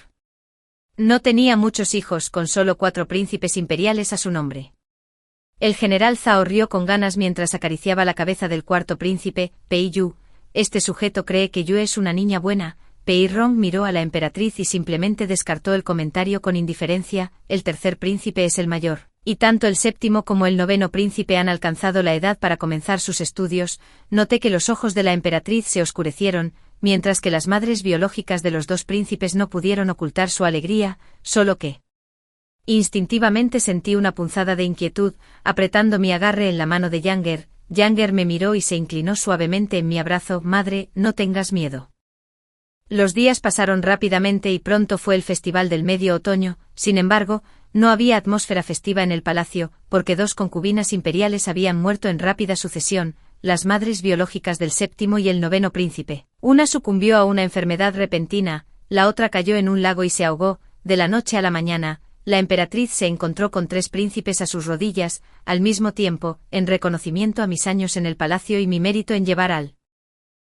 No tenía muchos hijos, con solo 4 príncipes imperiales a su nombre. El general Zhao rió con ganas mientras acariciaba la cabeza del 4º príncipe, Pei Yu. Este sujeto cree que Yu es una niña buena. Pei Rong miró a la emperatriz y simplemente descartó el comentario con indiferencia. El 3er príncipe es el mayor, y tanto el 7º como el 9º príncipe han alcanzado la edad para comenzar sus estudios. Noté que los ojos de la emperatriz se oscurecieron, mientras que las madres biológicas de los 2 príncipes no pudieron ocultar su alegría, solo que instintivamente sentí una punzada de inquietud, apretando mi agarre en la mano de Younger. Younger me miró y se inclinó suavemente en mi abrazo. Madre, no tengas miedo. Los días pasaron rápidamente y pronto fue el festival del medio otoño. Sin embargo, no había atmósfera festiva en el palacio, porque 2 concubinas imperiales habían muerto en rápida sucesión, las madres biológicas del 7º y el 9º príncipe. Una sucumbió a una enfermedad repentina, la otra cayó en un lago y se ahogó. De la noche a la mañana, la emperatriz se encontró con 3 príncipes a sus rodillas, al mismo tiempo, en reconocimiento a mis años en el palacio y mi mérito en llevar al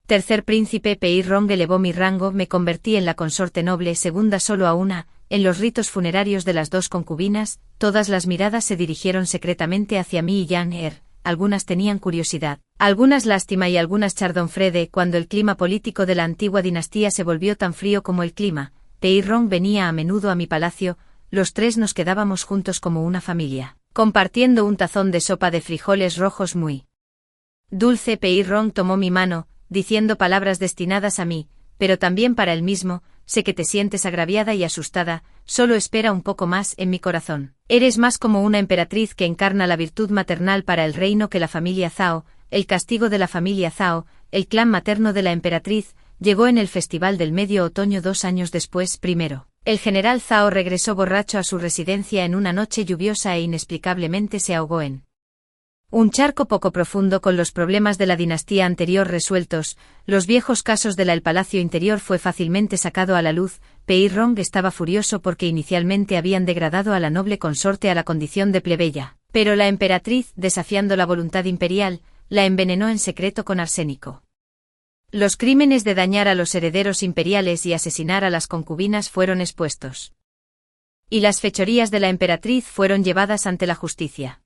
3er príncipe. Pei Rong elevó mi rango, me convertí en la consorte noble segunda solo a una. En los ritos funerarios de las 2 concubinas, todas las miradas se dirigieron secretamente hacia mí y Yang. Algunas tenían curiosidad, algunas lástima y algunas chardonnfrede. Cuando el clima político de la antigua dinastía se volvió tan frío como el clima, Pei Rong venía a menudo a mi palacio. Los 3 nos quedábamos juntos como una familia, compartiendo un tazón de sopa de frijoles rojos muy dulce. Pei Rong tomó mi mano, diciendo palabras destinadas a mí, pero también para él mismo. Sé que te sientes agraviada y asustada, solo espera un poco más. En mi corazón, eres más como una emperatriz que encarna la virtud maternal para el reino que la familia Zhao. El castigo de la familia Zhao, el clan materno de la emperatriz, llegó en el festival del medio otoño 2 años después. Primero, el general Zhao regresó borracho a su residencia en una noche lluviosa e inexplicablemente se ahogó en un charco poco profundo. Con los problemas de la dinastía anterior resueltos, los viejos casos del palacio interior fue fácilmente sacado a la luz. Pei Rong estaba furioso porque inicialmente habían degradado a la noble consorte a la condición de plebeya, pero la emperatriz, desafiando la voluntad imperial, la envenenó en secreto con arsénico. Los crímenes de dañar a los herederos imperiales y asesinar a las concubinas fueron expuestos. Y las fechorías de la emperatriz fueron llevadas ante la justicia.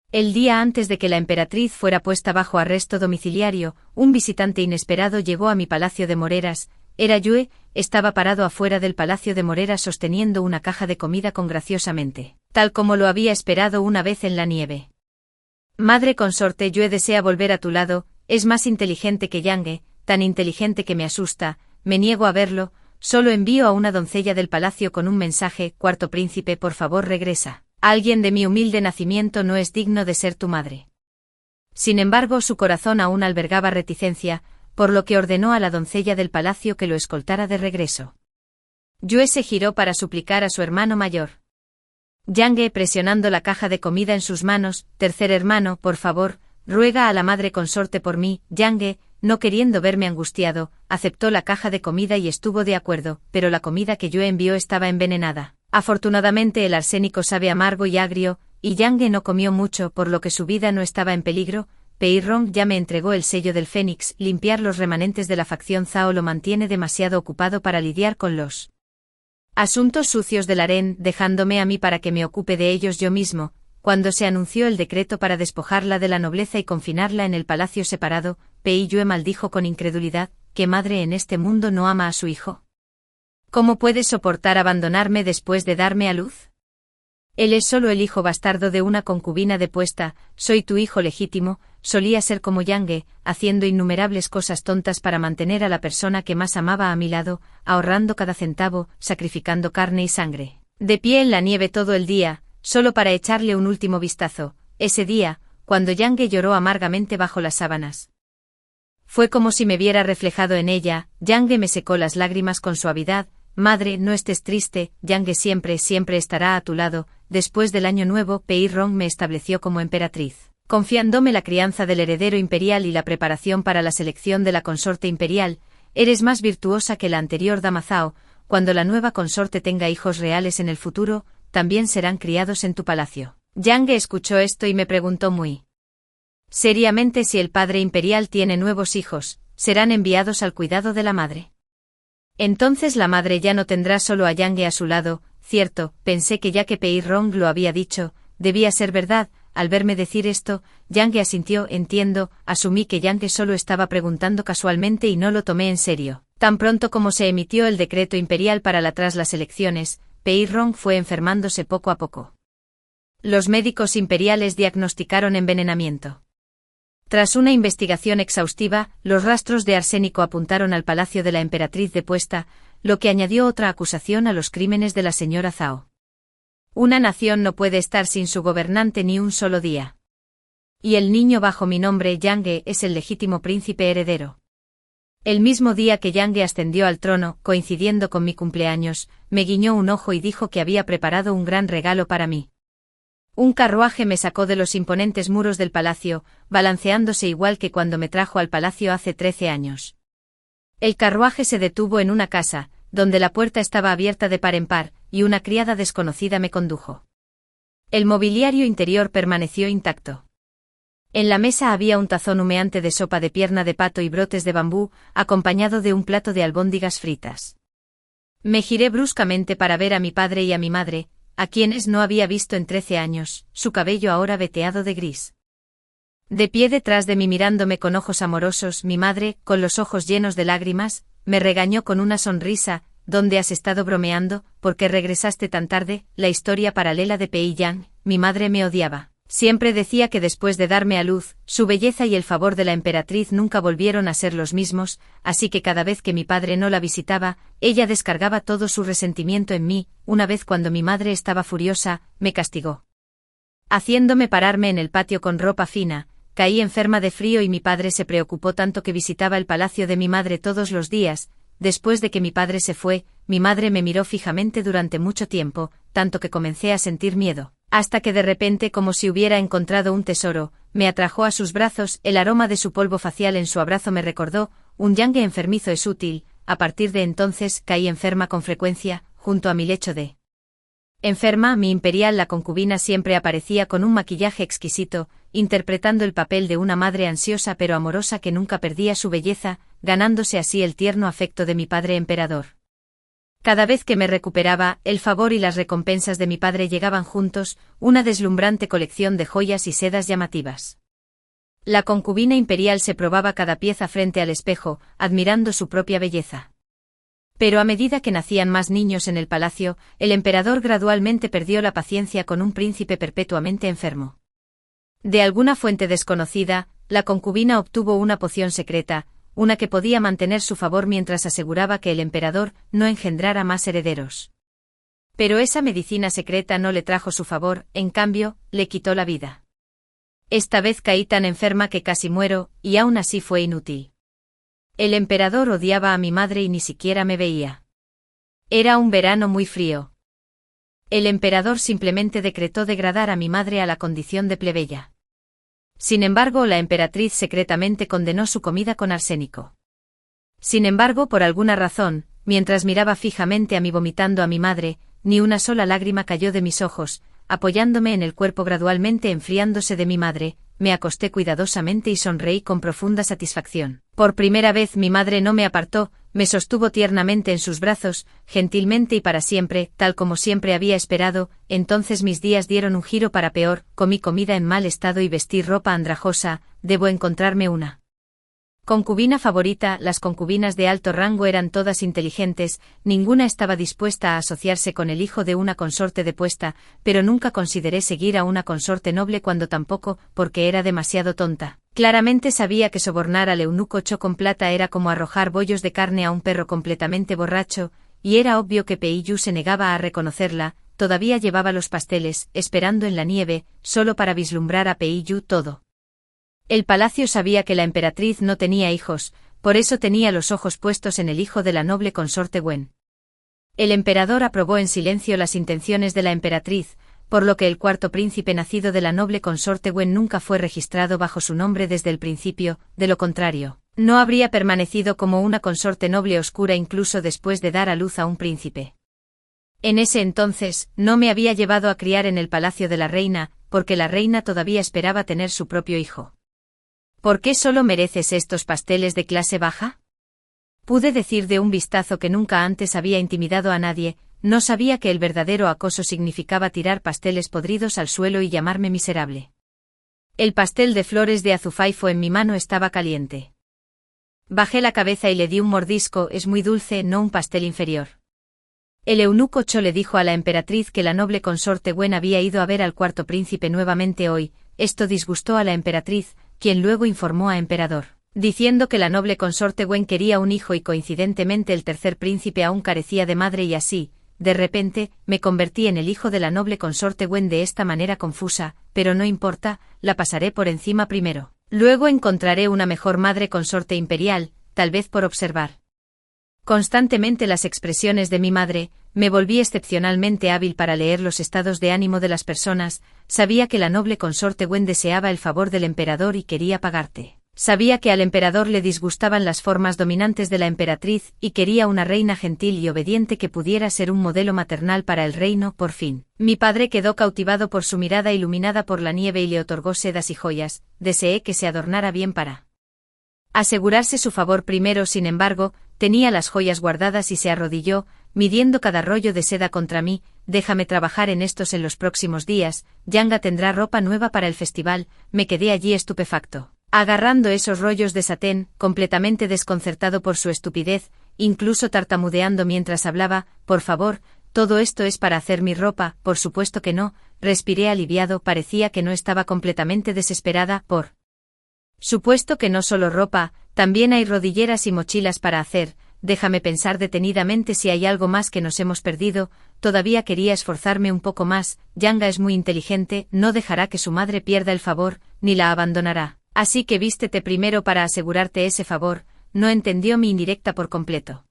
El día antes de que la emperatriz fuera puesta bajo arresto domiciliario, un visitante inesperado llegó a mi palacio de Moreras. Era Yue. Estaba parado afuera del palacio de Moreras sosteniendo una caja de comida con graciosamente, tal como lo había esperado una vez en la nieve. Madre consorte, Yue desea volver a tu lado. Es más inteligente que Yang, tan inteligente que me asusta. Me niego a verlo. Solo envío a una doncella del palacio con un mensaje. 4º príncipe, por favor regresa. Alguien de mi humilde nacimiento no es digno de ser tu madre. Sin embargo, su corazón aún albergaba reticencia, por lo que ordenó a la doncella del palacio que lo escoltara de regreso. Yue se giró para suplicar a su hermano mayor. Yang, presionando la caja de comida en sus manos: 3er hermano, por favor, ruega a la madre consorte por mí. Yang, no queriendo verme angustiado, aceptó la caja de comida y estuvo de acuerdo, pero la comida que Yue envió estaba envenenada. Afortunadamente el arsénico sabe amargo y agrio, y Yang no comió mucho, por lo que su vida no estaba en peligro. Pei Rong ya me entregó el sello del Fénix. Limpiar los remanentes de la facción Zhao lo mantiene demasiado ocupado para lidiar con los asuntos sucios del harén, dejándome a mí para que me ocupe de ellos yo mismo. Cuando se anunció el decreto para despojarla de la nobleza y confinarla en el palacio separado, Pei Yue maldijo con incredulidad: ¿qué madre en este mundo no ama a su hijo? ¿Cómo puedes soportar abandonarme después de darme a luz? Él es solo el hijo bastardo de una concubina depuesta. Soy tu hijo legítimo. Solía ser como Yang, haciendo innumerables cosas tontas para mantener a la persona que más amaba a mi lado, ahorrando cada centavo, sacrificando carne y sangre. De pie en la nieve todo el día, solo para echarle un último vistazo. Ese día, cuando Yang lloró amargamente bajo las sábanas. Fue como si me viera reflejado en ella. Yangue me secó las lágrimas con suavidad. Madre, no estés triste, Yangue siempre, siempre estará a tu lado. Después del año nuevo, Pei Rong me estableció como emperatriz, confiándome la crianza del heredero imperial y la preparación para la selección de la consorte imperial. Eres más virtuosa que la anterior dama Zhao. Cuando la nueva consorte tenga hijos reales en el futuro, también serán criados en tu palacio. Yangue escuchó esto y me preguntó muy seriamente si el padre imperial tiene nuevos hijos, serán enviados al cuidado de la madre. Entonces la madre ya no tendrá solo a Yangue a su lado. Cierto, pensé que ya que Pei Rong lo había dicho, debía ser verdad. Al verme decir esto, Yangue asintió. Entiendo, asumí que Yangue solo estaba preguntando casualmente y no lo tomé en serio. Tan pronto como se emitió el decreto imperial para tras las elecciones, Pei Rong fue enfermándose poco a poco. Los médicos imperiales diagnosticaron envenenamiento. Tras una investigación exhaustiva, los rastros de arsénico apuntaron al palacio de la emperatriz depuesta, lo que añadió otra acusación a los crímenes de la señora Zhao. Una nación no puede estar sin su gobernante ni un solo día. Y el niño bajo mi nombre, Yangue, es el legítimo príncipe heredero. El mismo día que Yangue ascendió al trono, coincidiendo con mi cumpleaños, me guiñó un ojo y dijo que había preparado un gran regalo para mí. Un carruaje me sacó de los imponentes muros del palacio, balanceándose igual que cuando me trajo al palacio hace 13 años. El carruaje se detuvo en una casa, donde la puerta estaba abierta de par en par, y una criada desconocida me condujo. El mobiliario interior permaneció intacto. En la mesa había un tazón humeante de sopa de pierna de pato y brotes de bambú, acompañado de un plato de albóndigas fritas. Me giré bruscamente para ver a mi padre y a mi madre, a quienes no había visto en 13 años, su cabello ahora veteado de gris. De pie detrás de mí mirándome con ojos amorosos, mi madre, con los ojos llenos de lágrimas, me regañó con una sonrisa. ¿Dónde has estado bromeando? ¿Por qué regresaste tan tarde? La historia paralela de Pei Yang. Mi madre me odiaba. Siempre decía que después de darme a luz, su belleza y el favor de la emperatriz nunca volvieron a ser los mismos, así que cada vez que mi padre no la visitaba, ella descargaba todo su resentimiento en mí. Una vez cuando mi madre estaba furiosa, me castigó, haciéndome pararme en el patio con ropa fina. Caí enferma de frío y mi padre se preocupó tanto que visitaba el palacio de mi madre todos los días. Después de que mi padre se fue, mi madre me miró fijamente durante mucho tiempo, tanto que comencé a sentir miedo, hasta que de repente, como si hubiera encontrado un tesoro, me atrajo a sus brazos. El aroma de su polvo facial en su abrazo me recordó, un Yangue enfermizo es útil. A partir de entonces caí enferma con frecuencia, junto a mi lecho de enferma. Mi imperial, la concubina, siempre aparecía con un maquillaje exquisito, interpretando el papel de una madre ansiosa pero amorosa que nunca perdía su belleza, ganándose así el tierno afecto de mi padre emperador. Cada vez que me recuperaba, el favor y las recompensas de mi padre llegaban juntos, una deslumbrante colección de joyas y sedas llamativas. La concubina imperial se probaba cada pieza frente al espejo, admirando su propia belleza. Pero a medida que nacían más niños en el palacio, el emperador gradualmente perdió la paciencia con un príncipe perpetuamente enfermo. De alguna fuente desconocida, la concubina obtuvo una poción secreta, una que podía mantener su favor mientras aseguraba que el emperador no engendrara más herederos. Pero esa medicina secreta no le trajo su favor, en cambio, le quitó la vida. Esta vez caí tan enferma que casi muero, y aún así fue inútil. El emperador odiaba a mi madre y ni siquiera me veía. Era un verano muy frío. El emperador simplemente decretó degradar a mi madre a la condición de plebeya. Sin embargo, la emperatriz secretamente condenó su comida con arsénico. Sin embargo, por alguna razón, mientras miraba fijamente a mí vomitando a mi madre, ni una sola lágrima cayó de mis ojos. Apoyándome en el cuerpo gradualmente enfriándose de mi madre, me acosté cuidadosamente y sonreí con profunda satisfacción. Por primera vez mi madre no me apartó, me sostuvo tiernamente en sus brazos, gentilmente y para siempre, tal como siempre había esperado. Entonces mis días dieron un giro para peor, comí comida en mal estado y vestí ropa andrajosa. Debo encontrarme una concubina favorita. Las concubinas de alto rango eran todas inteligentes, ninguna estaba dispuesta a asociarse con el hijo de una consorte depuesta, pero nunca consideré seguir a una consorte noble cuando tampoco, porque era demasiado tonta. Claramente sabía que sobornar al eunuco Cho con plata era como arrojar bollos de carne a un perro completamente borracho, y era obvio que Pei Yu se negaba a reconocerla. Todavía llevaba los pasteles, esperando en la nieve, solo para vislumbrar a Pei Yu todo. El palacio sabía que la emperatriz no tenía hijos, por eso tenía los ojos puestos en el hijo de la noble consorte Wen. El emperador aprobó en silencio las intenciones de la emperatriz, por lo que el cuarto príncipe nacido de la noble consorte Wen nunca fue registrado bajo su nombre desde el principio, de lo contrario, no habría permanecido como una consorte noble oscura incluso después de dar a luz a un príncipe. En ese entonces, no me había llevado a criar en el palacio de la reina, porque la reina todavía esperaba tener su propio hijo. ¿Por qué solo mereces estos pasteles de clase baja? Pude decir de un vistazo que nunca antes había intimidado a nadie, no sabía que el verdadero acoso significaba tirar pasteles podridos al suelo y llamarme miserable. El pastel de flores de azufaifo en mi mano estaba caliente. Bajé la cabeza y le di un mordisco, es muy dulce, no un pastel inferior. El eunuco Cho le dijo a la emperatriz que la noble consorte Wen había ido a ver al cuarto príncipe nuevamente hoy, esto disgustó a la emperatriz, quien luego informó a emperador, diciendo que la noble consorte Wen quería un hijo y coincidentemente el tercer príncipe aún carecía de madre y así, de repente, me convertí en el hijo de la noble consorte Wen de esta manera confusa, pero no importa, la pasaré por encima primero. Luego encontraré una mejor madre consorte imperial, tal vez por observar constantemente las expresiones de mi madre, me volví excepcionalmente hábil para leer los estados de ánimo de las personas, sabía que la noble consorte Wen deseaba el favor del emperador y quería pagarte. Sabía que al emperador le disgustaban las formas dominantes de la emperatriz y quería una reina gentil y obediente que pudiera ser un modelo maternal para el reino, por fin. Mi padre quedó cautivado por su mirada iluminada por la nieve y le otorgó sedas y joyas, deseé que se adornara bien para asegurarse su favor primero, sin embargo, tenía las joyas guardadas y se arrodilló, midiendo cada rollo de seda contra mí, déjame trabajar en estos en los próximos días, Yanga tendrá ropa nueva para el festival, me quedé allí estupefacto, agarrando esos rollos de satén, completamente desconcertado por su estupidez, incluso tartamudeando mientras hablaba, por favor, todo esto es para hacer mi ropa, por supuesto que no, respiré aliviado, parecía que no estaba completamente desesperada, por supuesto que no solo ropa, también hay rodilleras y mochilas para hacer, déjame pensar detenidamente si hay algo más que nos hemos perdido, todavía quería esforzarme un poco más, Yanga es muy inteligente, no dejará que su madre pierda el favor, ni la abandonará, así que vístete primero para asegurarte ese favor, no entendió mi indirecta por completo.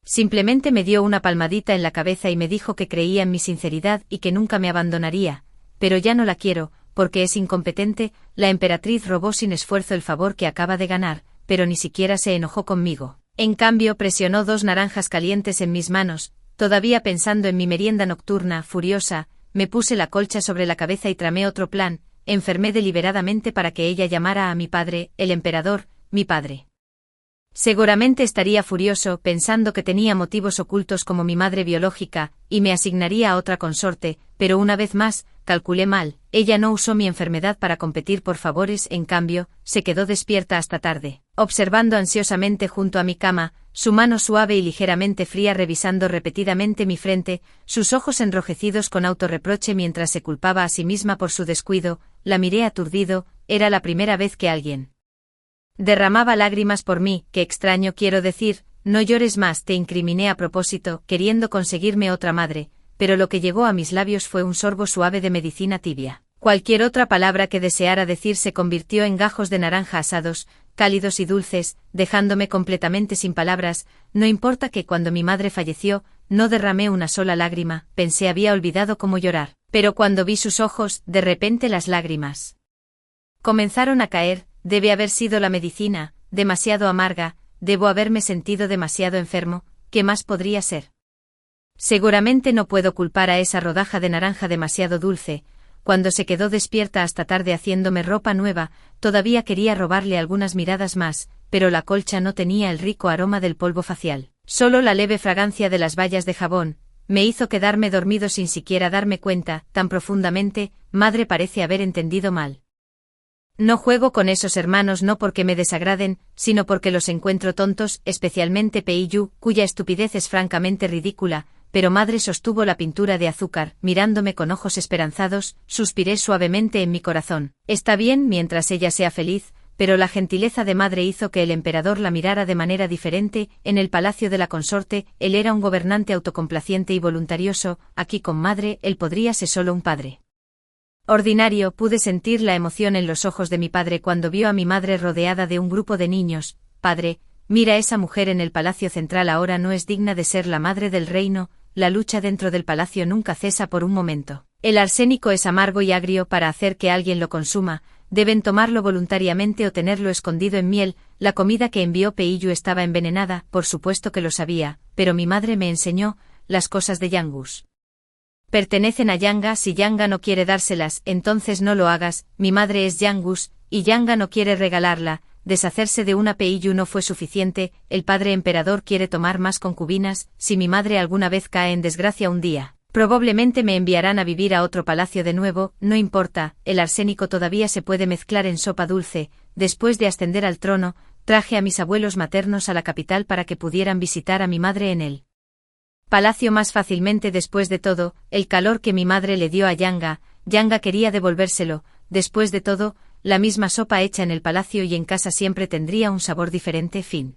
Simplemente me dio una palmadita en la cabeza y me dijo que creía en mi sinceridad y que nunca me abandonaría, pero ya no la quiero, porque es incompetente, la emperatriz robó sin esfuerzo el favor que acaba de ganar, pero ni siquiera se enojó conmigo. En cambio presionó 2 naranjas calientes en mis manos, todavía pensando en mi merienda nocturna, furiosa, me puse la colcha sobre la cabeza y tramé otro plan, enfermé deliberadamente para que ella llamara a mi padre, el emperador, mi padre. Seguramente estaría furioso, pensando que tenía motivos ocultos como mi madre biológica, y me asignaría a otra consorte, pero una vez más, calculé mal, ella no usó mi enfermedad para competir por favores, en cambio, se quedó despierta hasta tarde, observando ansiosamente junto a mi cama, su mano suave y ligeramente fría revisando repetidamente mi frente, sus ojos enrojecidos con autorreproche mientras se culpaba a sí misma por su descuido, la miré aturdido, era la primera vez que alguien derramaba lágrimas por mí, qué extraño quiero decir, no llores más, te incriminé a propósito, queriendo conseguirme otra madre, pero lo que llegó a mis labios fue un sorbo suave de medicina tibia. Cualquier otra palabra que deseara decir se convirtió en gajos de naranja asados, cálidos y dulces, dejándome completamente sin palabras, no importa que cuando mi madre falleció, no derramé una sola lágrima, pensé había olvidado cómo llorar, pero cuando vi sus ojos, de repente las lágrimas comenzaron a caer. Debe haber sido la medicina, demasiado amarga, debo haberme sentido demasiado enfermo, ¿qué más podría ser? Seguramente no puedo culpar a esa rodaja de naranja demasiado dulce, cuando se quedó despierta hasta tarde haciéndome ropa nueva, todavía quería robarle algunas miradas más, pero la colcha no tenía el rico aroma del polvo facial, solo la leve fragancia de las bayas de jabón, me hizo quedarme dormido sin siquiera darme cuenta, tan profundamente, madre parece haber entendido mal. No juego con esos hermanos no porque me desagraden, sino porque los encuentro tontos, especialmente Pei-yu, cuya estupidez es francamente ridícula, pero madre sostuvo la pintura de azúcar, mirándome con ojos esperanzados, suspiré suavemente en mi corazón. Está bien mientras ella sea feliz, pero la gentileza de madre hizo que el emperador la mirara de manera diferente, en el palacio de la consorte, él era un gobernante autocomplaciente y voluntarioso, aquí con madre, él podría ser solo un padre. Ordinario, pude sentir la emoción en los ojos de mi padre cuando vio a mi madre rodeada de un grupo de niños. Padre, mira, esa mujer en el palacio central ahora no es digna de ser la madre del reino. La lucha dentro del palacio nunca cesa por un momento. El arsénico es amargo y agrio para hacer que alguien lo consuma. Deben tomarlo voluntariamente o tenerlo escondido en miel. La comida que envió Peiyu estaba envenenada, por supuesto que lo sabía, pero mi madre me enseñó las cosas de Yangus. Pertenecen a Yanga. Si Yanga no quiere dárselas, entonces no lo hagas. Mi madre es Yangus, y Yanga no quiere regalarla. Deshacerse de una Peiyu no fue suficiente. El padre emperador quiere tomar más concubinas. Si mi madre alguna vez cae en desgracia un día, probablemente me enviarán a vivir a otro palacio de nuevo. No importa, el arsénico todavía se puede mezclar en sopa dulce. Después de ascender al trono, traje a mis abuelos maternos a la capital para que pudieran visitar a mi madre en él. Palacio más fácilmente. Después de todo, el calor que mi madre le dio a Yanga, Yanga quería devolvérselo. Después de todo, la misma sopa hecha en el palacio y en casa siempre tendría un sabor diferente. Fin.